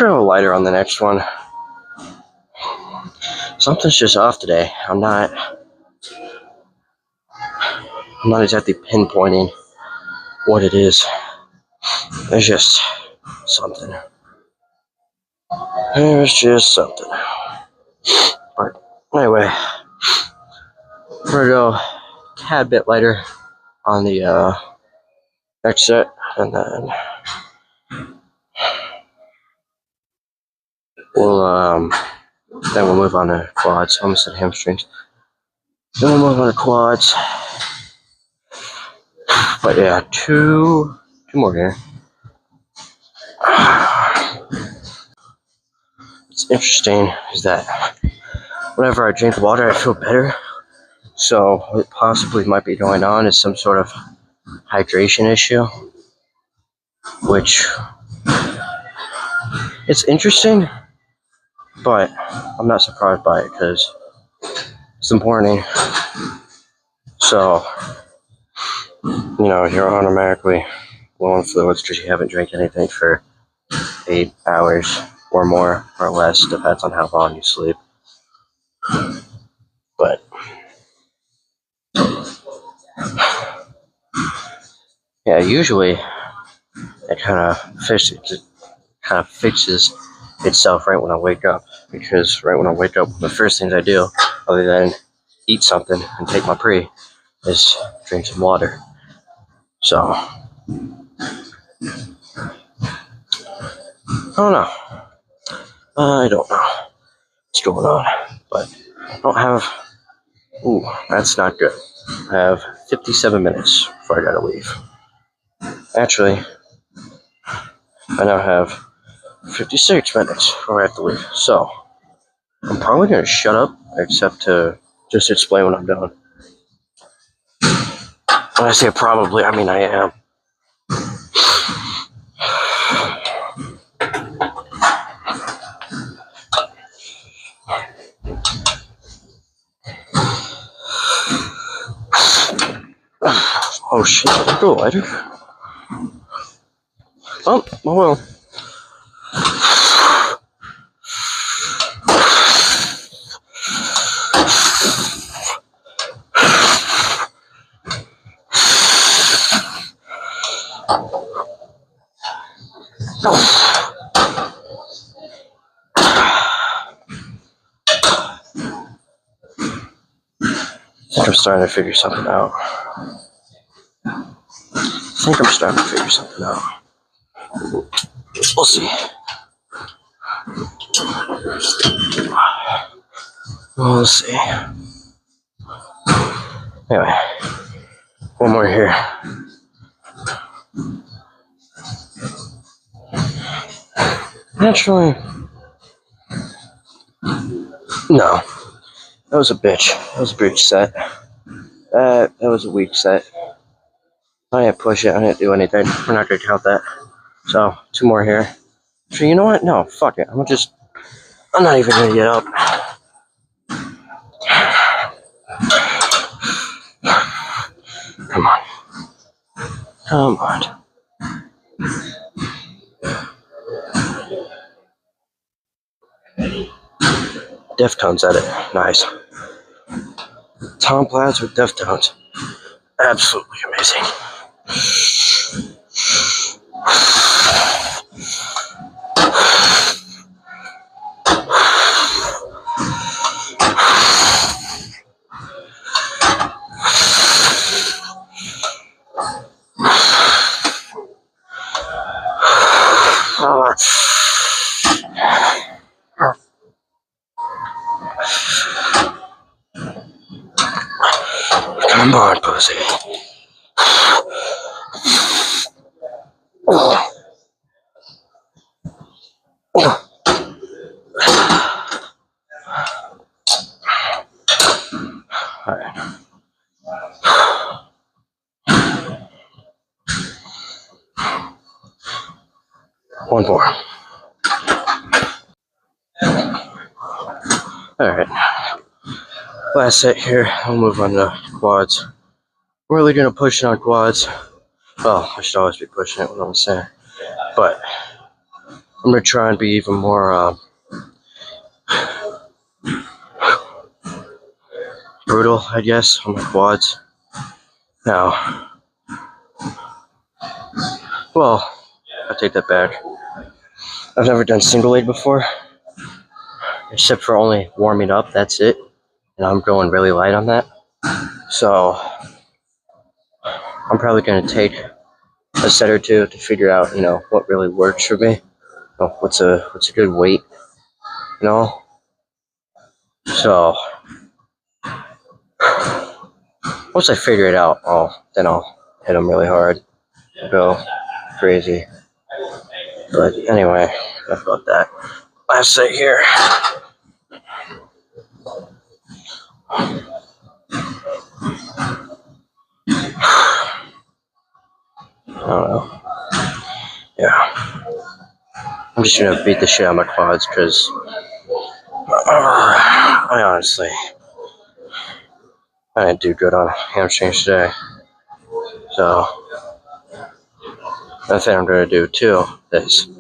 [SPEAKER 1] go lighter on the next one. Something's just off today. I'm not exactly pinpointing what it is. There's just something. There's just something. But anyway, we're gonna go a tad bit lighter on the next set, and then we'll move on to quads. I almost said hamstrings. Then we'll move on to quads. But yeah, two more here. What's interesting is that whenever I drink water, I feel better. So what possibly might be going on is some sort of hydration issue, which it's interesting, but I'm not surprised by it because it's the morning. So, you're automatically low on fluids because you haven't drank anything for 8 hours or more or less, depends on how long you sleep. But yeah, usually it kind of fixes itself right when I wake up, because right when I wake up, the first things I do, other than eat something and take my pre, is drink some water. So I don't know what's going on, but I don't have. Ooh, that's not good. I have 57 minutes before I gotta leave. Actually, I now have 56 minutes before I have to leave. So I'm probably gonna shut up, except to just explain what I'm doing. When I say probably, I mean I am. Oh shit, go lighter. Oh well. I think I'm starting to figure something out. We'll see. We'll see. Anyway, one more here. Actually, no. That was a bitch. That was a bitch set. That was a weak set. I didn't push it. I didn't do anything. We're not going to count that. So, 2 more here. So, you know what? No, fuck it. I'm not even going to get up. Come on. Come on. Deftones at it. Nice. Tom Plaids with Deftones. Absolutely amazing. Come on, pussy. Alright. One more. Alright. Last set here. I'll move on to quads. We're really going to push it on quads. Well, I should always be pushing it, what I'm saying. But I'm gonna try and be even more brutal, I guess, on my quads. Now, well, I take that back. I've never done single leg before, except for only warming up. That's it, and I'm going really light on that. So I'm probably gonna take a set or two to figure out, what really works for me. What's a good weight, you know? So once I figure it out, then I'll hit them really hard, go crazy. But anyway, enough about that. Last set here. I don't know. Yeah, I'm just gonna beat the shit out of my quads because I didn't do good on hamstrings today. So that's what I'm gonna do too. Is you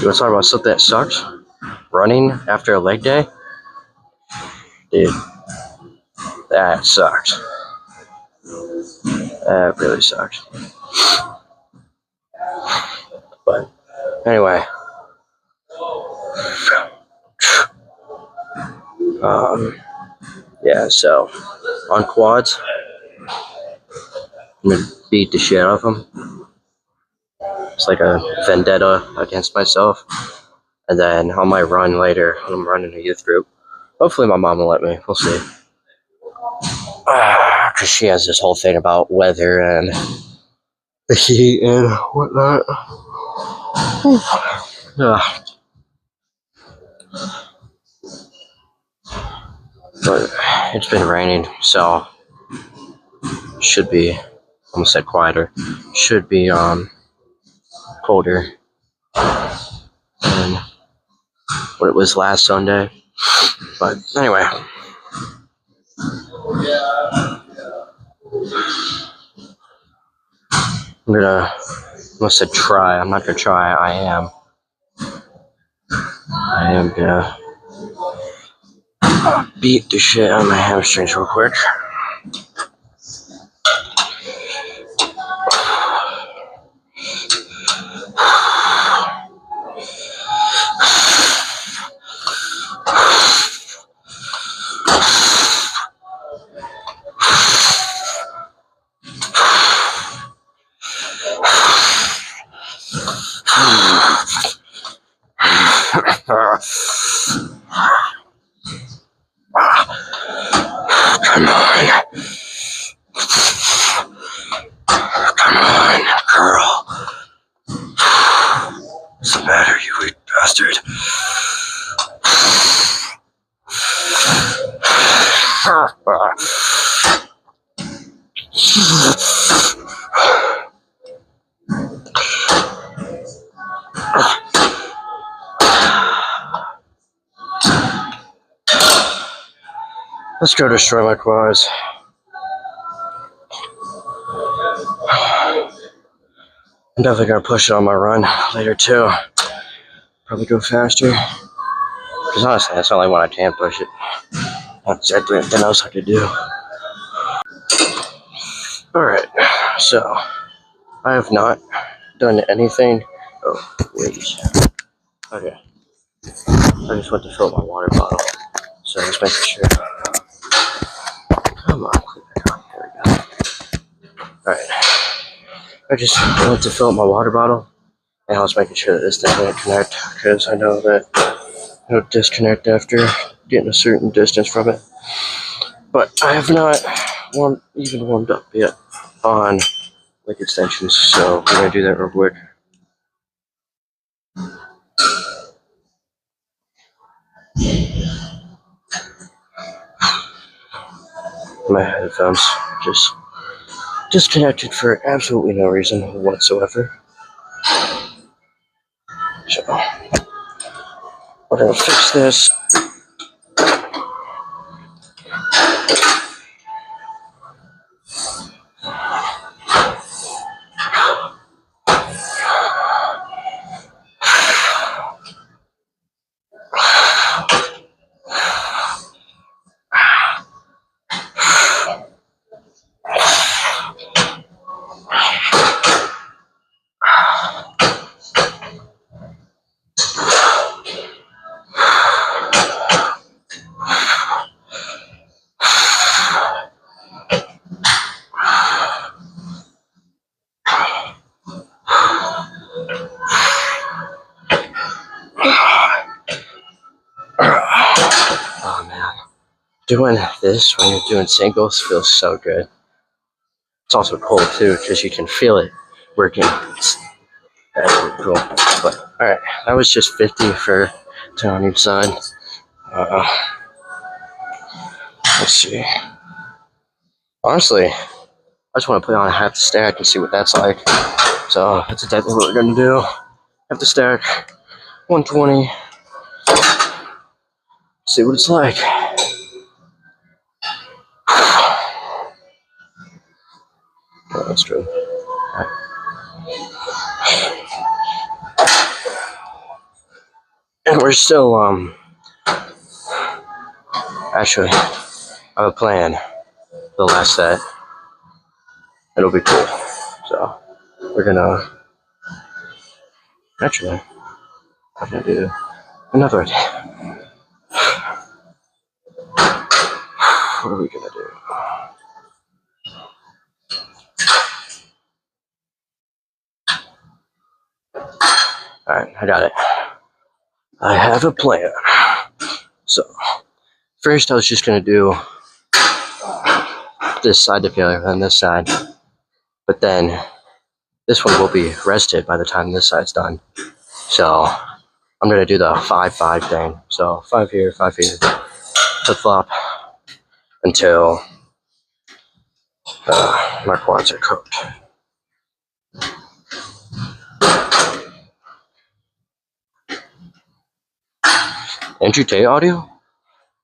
[SPEAKER 1] want to talk about something that sucks? Running after a leg day, dude. That sucks. That really sucks. But anyway, yeah. So on quads, I'm gonna beat the shit out of them. It's like a vendetta against myself. And then on my run later, I'm running a youth group. Hopefully my mom will let me. We'll see. Because she has this whole thing about weather and the heat and whatnot. But it's been raining, so should be, almost said quieter, should be colder than what it was last Sunday. But anyway, I almost said try. I'm not gonna try. I am gonna beat the shit out of my hamstrings real quick. Come on. Come on, girl. What's the matter, you weak bastard? Let's go destroy my quads. I'm definitely gonna push it on my run later too. Probably go faster. Because honestly, that's the only one I can push it. Not exactly anything else I could do. Alright, so I have not done anything. Oh, wait. Okay. I just went to fill up my water bottle. So just making sure. Come on, click that on. There we go. Alright. I just went to fill up my water bottle. And I was making sure that this thing didn't connect. Because I know that it'll disconnect after getting a certain distance from it. But I have not even warmed up yet on leg extensions. So we're going to do that real quick. My headphones just disconnected for absolutely no reason whatsoever. So we're gonna fix this. Doing this when you're doing singles feels so good. It's also cool too because you can feel it working. That's pretty cool. But alright, that was just 50 for 10 on each side. Let's see. Honestly, I just want to put on a half the stack and see what that's like. So that's exactly what we're gonna do. Half the stack, 120. See what it's like. Oh, that's true. Right. And we're still actually I have a plan for the last set. It'll be cool. So we're gonna actually I'm gonna do another idea. What are we gonna do? Alright, I got it. I have a plan. So first I was just gonna do this side to failure and this side. But then this one will be rested by the time this side's done. So I'm gonna do the 5-5 thing. So 5 here, 5 here, flip flop until my quads are cooked. Andrew Tate audio?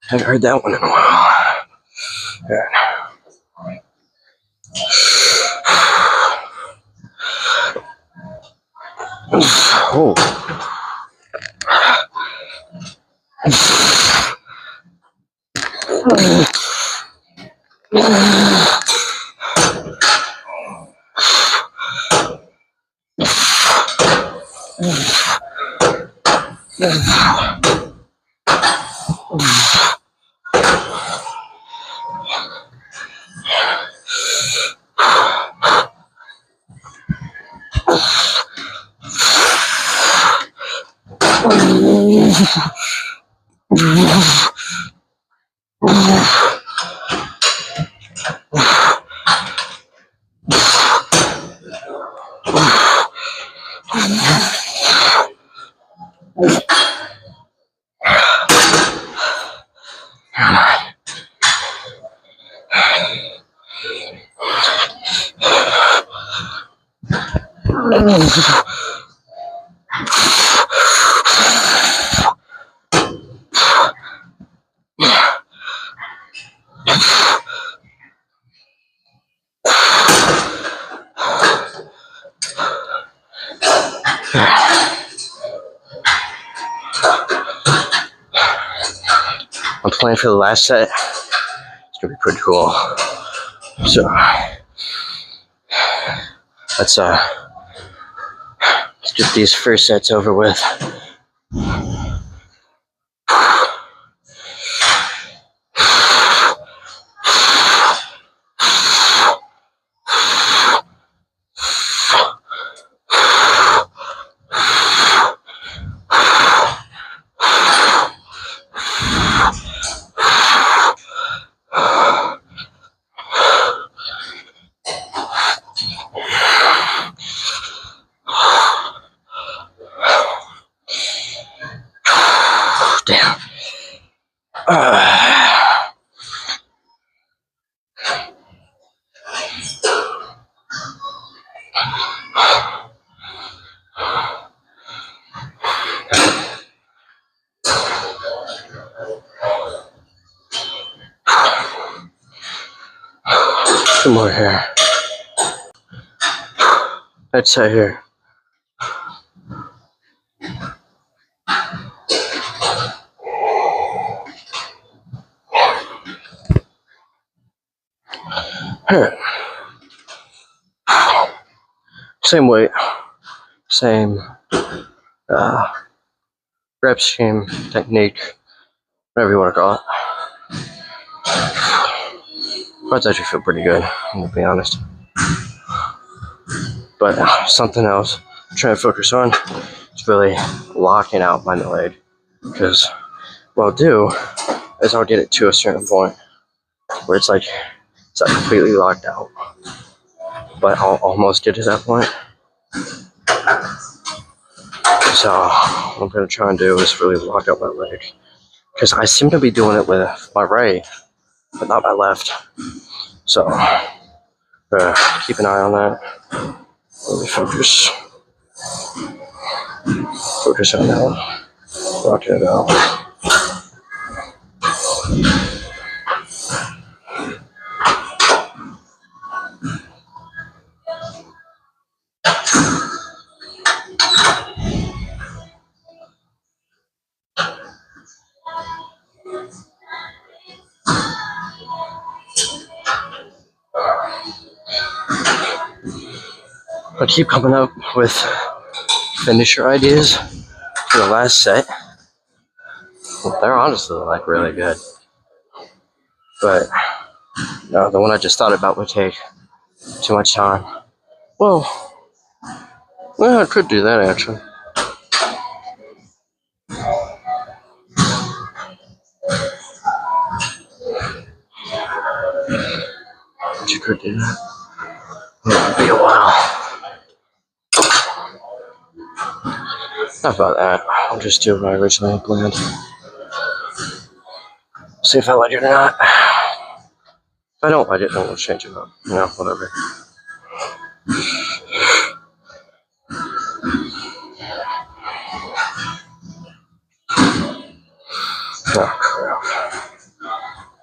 [SPEAKER 1] Haven't heard that one in a while. Yeah. Oh. I'm playing for the last set. It's gonna be pretty cool. So let's get these first sets over with. Damn. Some more here. That's it here. Here. Same weight, same rep scheme, technique, whatever you want to call it. Quads actually feel pretty good, I'm gonna be honest. But something else I'm trying to focus on is really locking out my mid leg. Because what I'll do is I'll get it to a certain point where it's like completely locked out. But I'll almost get to that point. So what I'm gonna try and do is really lock out my leg. Because I seem to be doing it with my right, but not my left. So keep an eye on that. Let me focus on that one. Rock it out. I keep coming up with finisher ideas for the last set. Well, they're honestly like really good. But no, the one I just thought about would take too much time. Well, I could do that actually. You could do that. It'll be a while. Not about that. I'll just do what I originally planned. See if I like it or not. If I don't like it, then we'll change it up. You know, whatever. Oh, crap.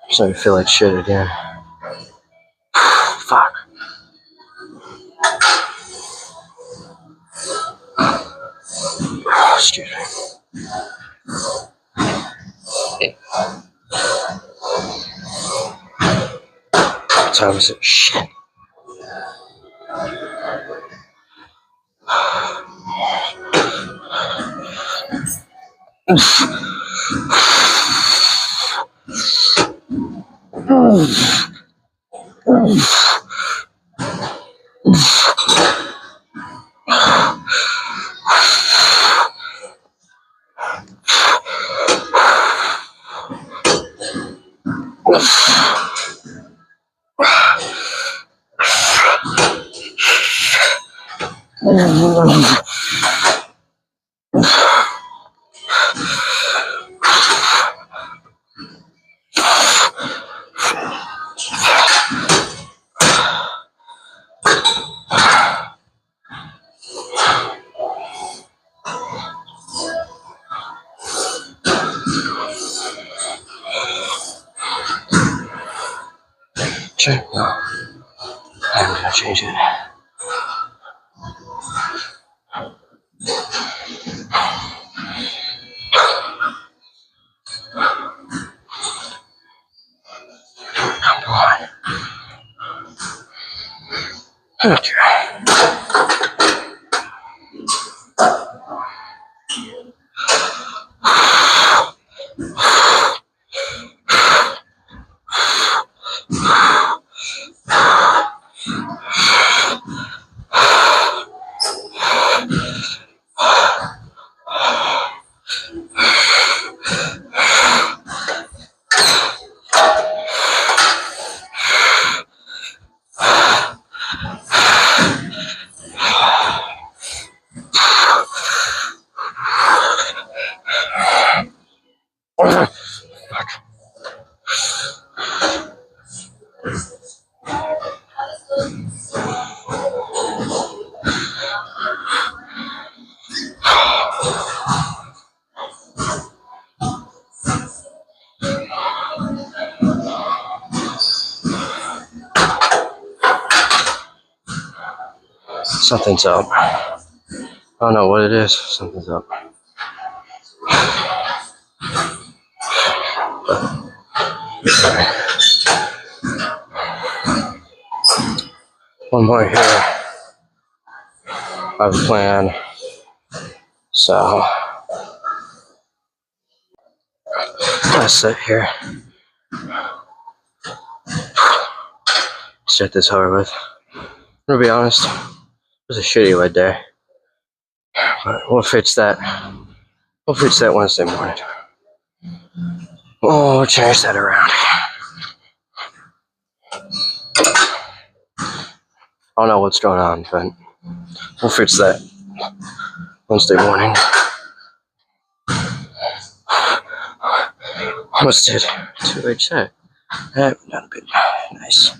[SPEAKER 1] I'm starting to feel like shit again. Fuck. Oh, excuse me. What time is it? Shit. Okay, no. I'm gonna change it. Come on. Okay. Something's up. I don't know what it is. Something's up. One more here. I have a plan. So let's sit here. Let's get this over with. I'm gonna be honest. It was a shitty leg day. But we'll fix that. We'll fix that Wednesday morning. Oh, change that around. I don't know what's going on, but we'll fix that Wednesday morning. Almost did 2H set. Not a bit nice.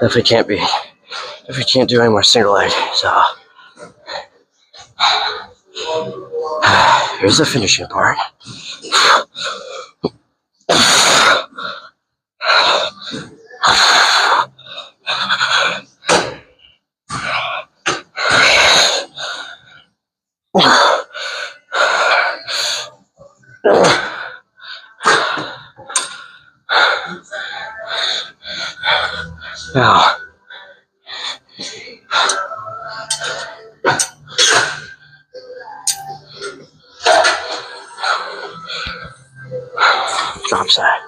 [SPEAKER 1] Definitely can't do any more single leg, so here's the finishing part. Now, drop side.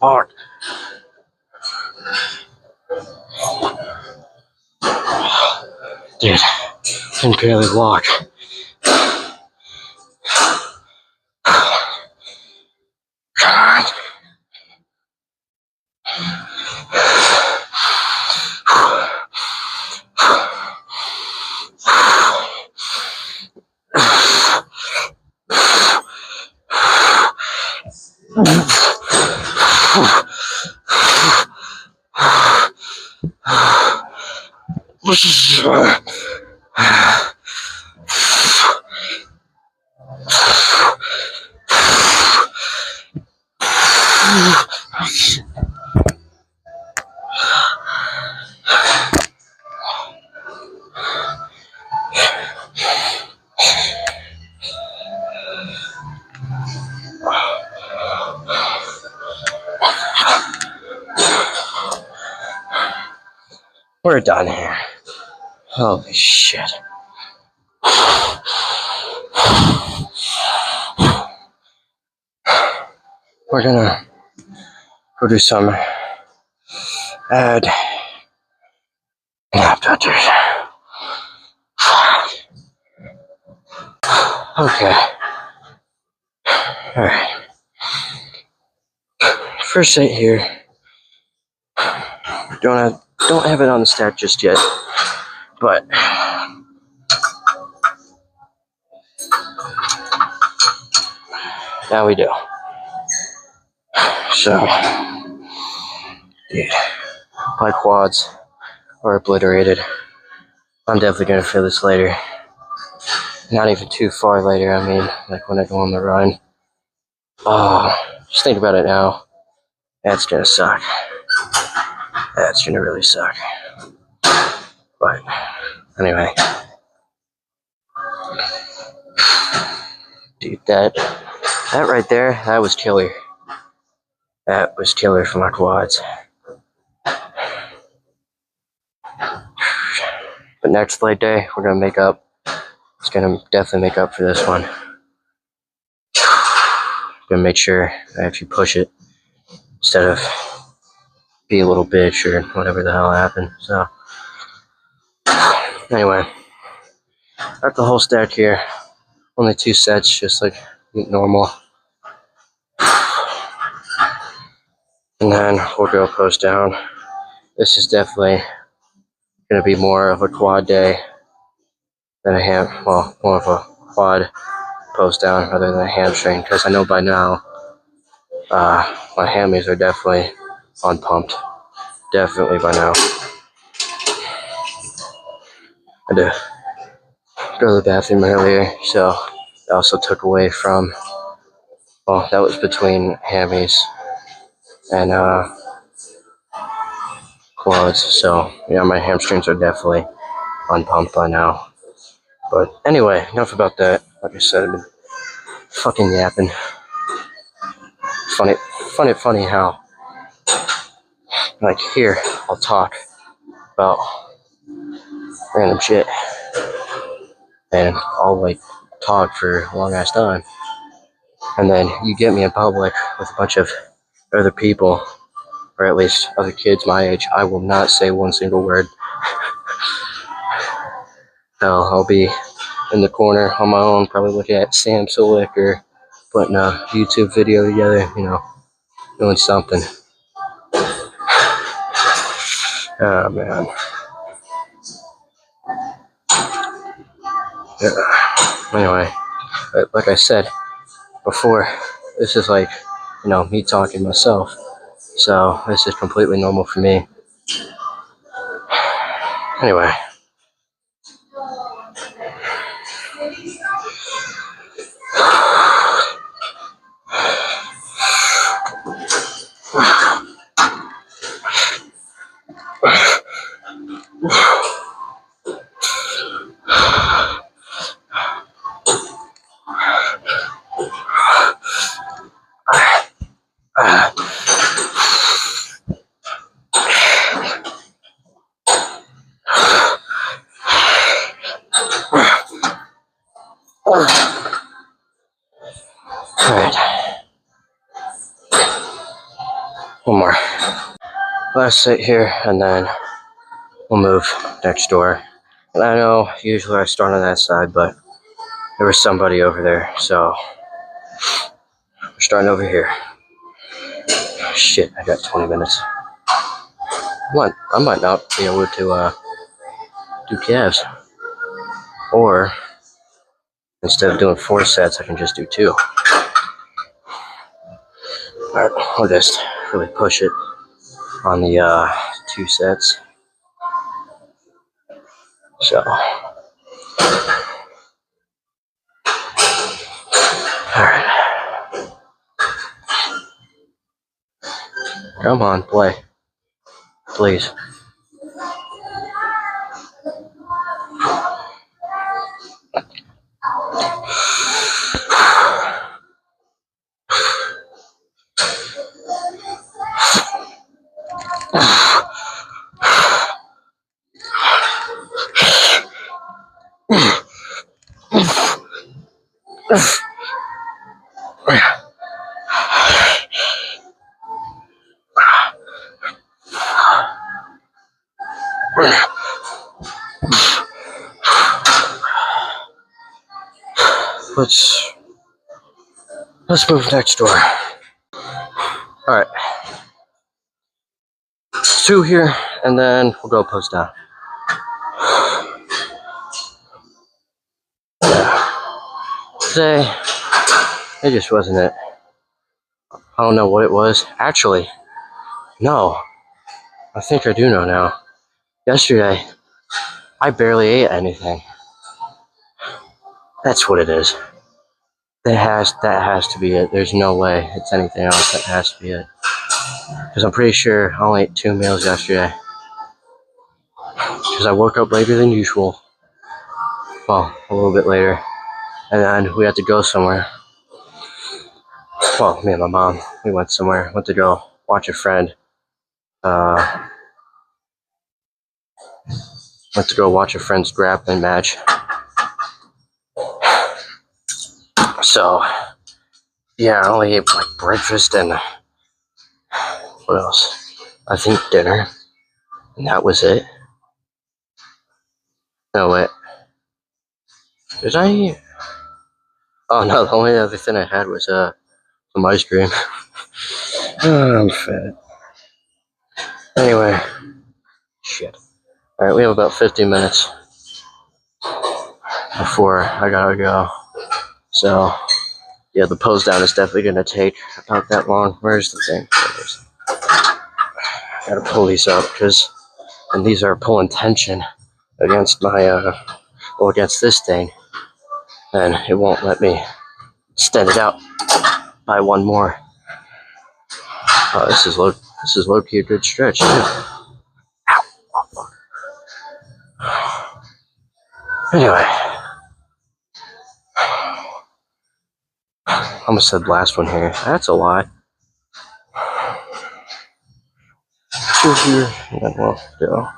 [SPEAKER 1] Fuck. Dude, can barely walk. God. We're done here. Holy shit. We're gonna go do some ad abductors. Okay. Alright. First set here. Don't have it on the stack just yet. But now we do. So, dude, my quads are obliterated. I'm definitely gonna feel this later. Not even too far later, I mean, like when I go on the run. Oh, just think about it now. That's gonna suck. That's gonna really suck. But, anyway. Dude, that right there, that was killer. That was killer for my quads. But next leg day, we're gonna make up. It's gonna definitely make up for this one. Gonna make sure I actually push it instead of be a little bitch or whatever the hell happened. So anyway, got the whole stack here. Only 2 sets, just like normal. And then we'll go post down. This is definitely going to be more of a quad day than more of a quad post down rather than a hamstring, because I know by now my hammies are definitely unpumped. Definitely by now. I had to go to the bathroom earlier, so I also took away from, well, that was between hammies and quads, so yeah, my hamstrings are definitely unpumped by now. But anyway, enough about that. Like I said, I've been fucking yapping. Funny how, like, here, I'll talk about random shit, and I'll, like, talk for a long ass time, and then you get me in public with a bunch of other people, or at least other kids my age. I will not say one single word. So I'll be in the corner on my own, probably looking at Sam Solik or putting a YouTube video together, doing something. Oh man. Yeah. Anyway, like I said before, this is like, me talking to myself. So this is completely normal for me. Anyway. Alright. One more. Last sit here, and then we'll move next door. And I know usually I start on that side, but there was somebody over there, so we're starting over here. Shit, I got 20 minutes. I might not be able to do calves. Or instead of doing 4 sets, I can just do 2. Alright, I'll just really push it on the 2 sets. So, alright. Come on, play. Please. Let's move next door. Alright. 2 here, and then we'll go post down. Yeah. Today, it just wasn't it. I don't know what it was. Actually, no. I think I do know now. Yesterday, I barely ate anything. That's what it is. That has to be it. There's no way it's anything else. That has to be it. Because I'm pretty sure I only ate 2 meals yesterday. Because I woke up later than usual. Well, a little bit later. And then we had to go somewhere. Well, me and my mom, we went somewhere. Went to go watch a friend. Went to go watch a friend's grappling match. So, yeah, I only ate like breakfast and what else? I think dinner, and that was it. No, wait. Did I eat? Oh no, the only other thing I had was some ice cream. I'm fat. Anyway, shit. Alright, we have about 50 minutes before I gotta go. So, yeah, the pose down is definitely gonna take about that long. Where's the thing? Gotta pull these up, and these are pulling tension against my, against this thing. And it won't let me extend it out by one more. Oh, this is low key a good stretch too. Anyway, I almost said last one here. That's a lie. Two here, and then we'll go.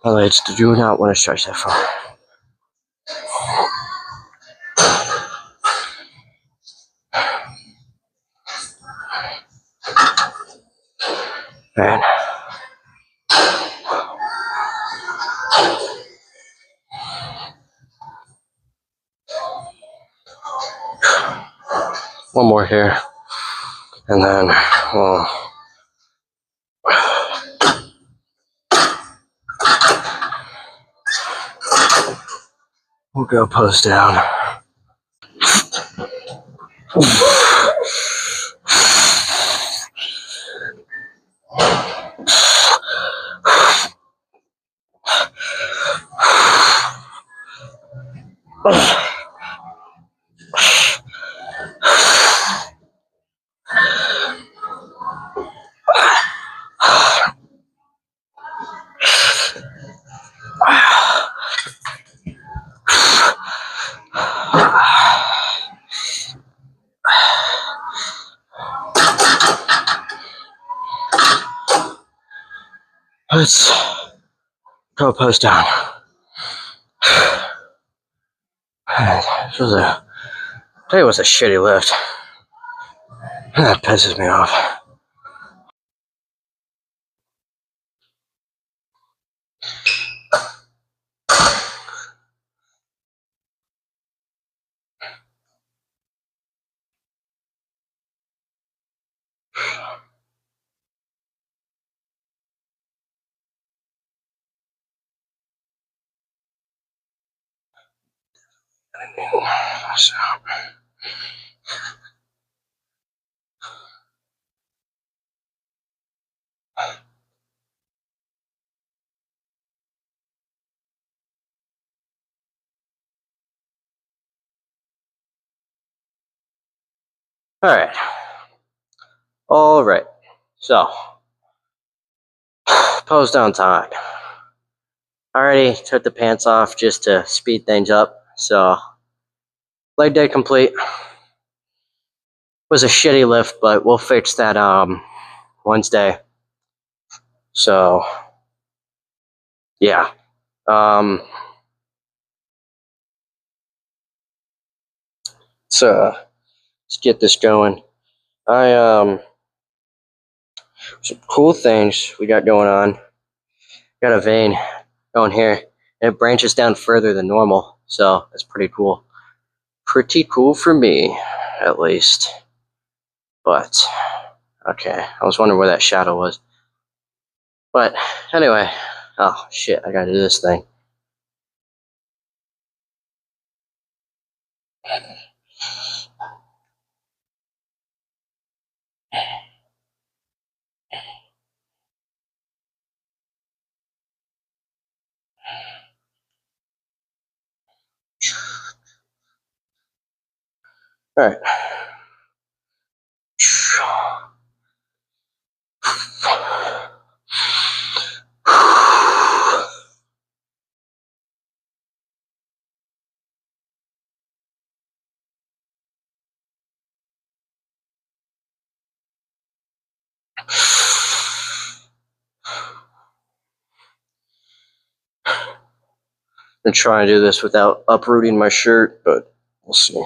[SPEAKER 1] My legs do not want to stretch that far. Man. One more here. And then we'll go post down. Let's go post down. Today was a shitty lift. That pisses me off. Alright. So, pose down time. I already took the pants off just to speed things up. So, leg day complete. Was a shitty lift, but we'll fix that Wednesday. So, yeah. So let's get this going. Some cool things we got going on. Got a vein going here, and it branches down further than normal. So that's pretty cool. Pretty cool for me, at least. But okay, I was wondering where that shadow was. But anyway, oh shit, I gotta do this thing. All right. I'm trying to do this without uprooting my shirt, but we'll see.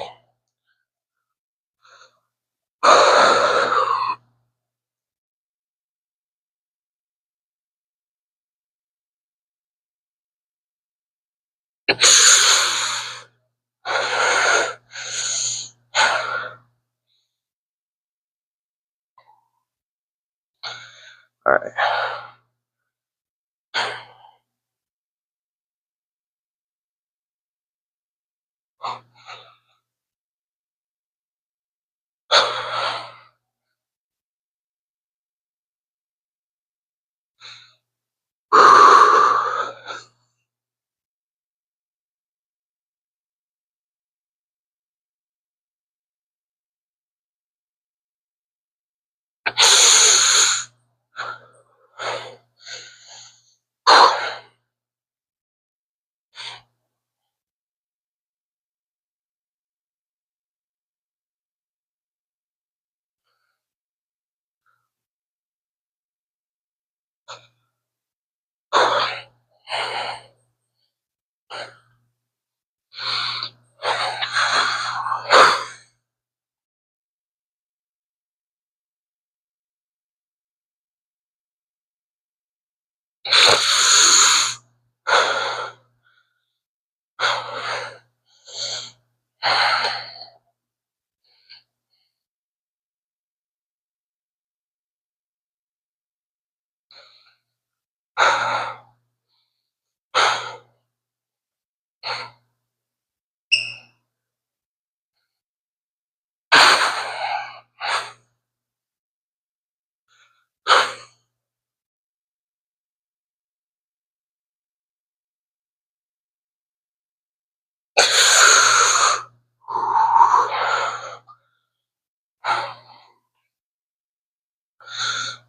[SPEAKER 1] All right.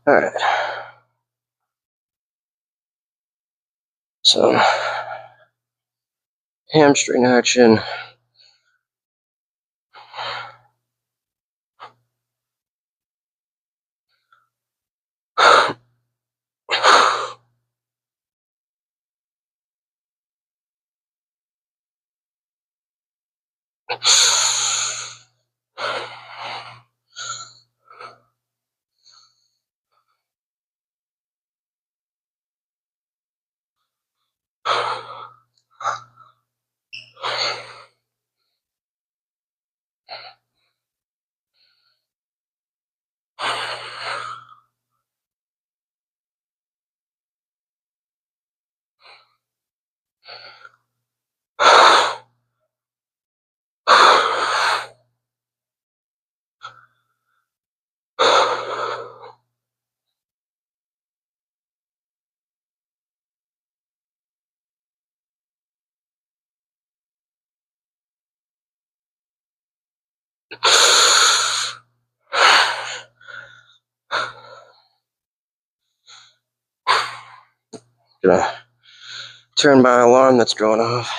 [SPEAKER 1] All right. So, hamstring action. Gonna turn my alarm that's going off.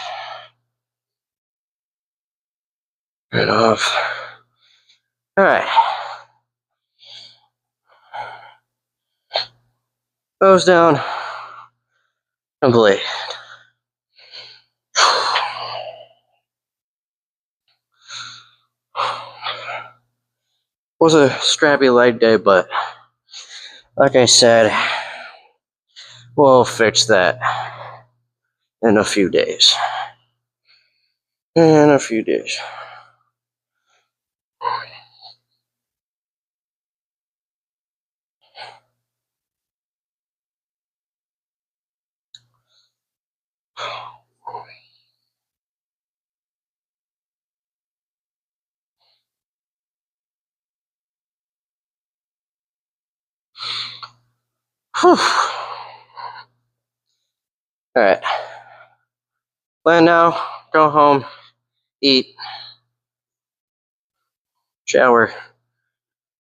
[SPEAKER 1] Right off. All right. Goes down. Complete. Was a scrappy leg day, but like I said, we'll fix that in a few days. In a few days. Whew. All right. Plan now. go home, eat, shower,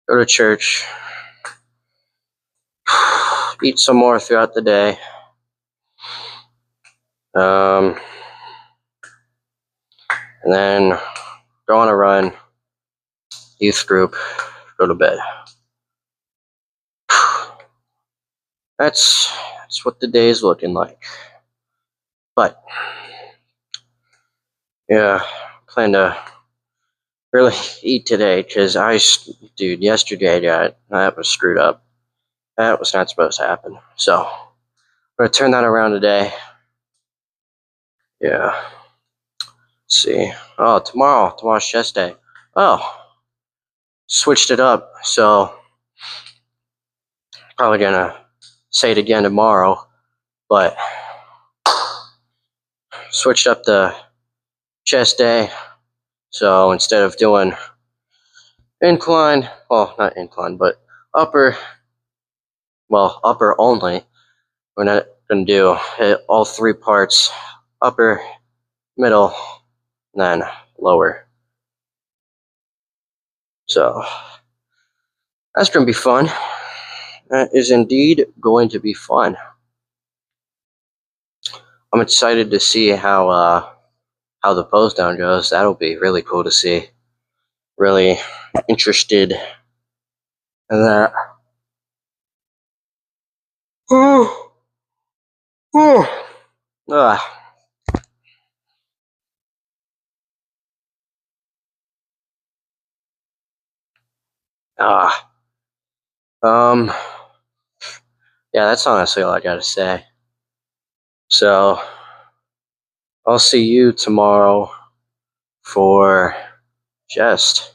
[SPEAKER 1] go to church, eat some more throughout the day. And then go on a run, youth group, go to bed. That's what the day is looking like. But yeah, plan to really eat today because dude, yesterday that was screwed up. That was not supposed to happen. So I'm gonna turn that around today. Yeah. Let's see. Oh, tomorrow's chest day. Oh, switched it up. So probably gonna say it again tomorrow, but switched up the chest day. So instead of doing incline, well, not incline, but upper only, we're not gonna do all three parts: upper, middle, and then lower. So that's gonna be fun. That is indeed going to be fun. I'm excited to see how the pose down goes. That'll be really cool to see. Really interested in that. Ah. Ah. Yeah, that's honestly all I gotta say. So, I'll see you tomorrow for chest.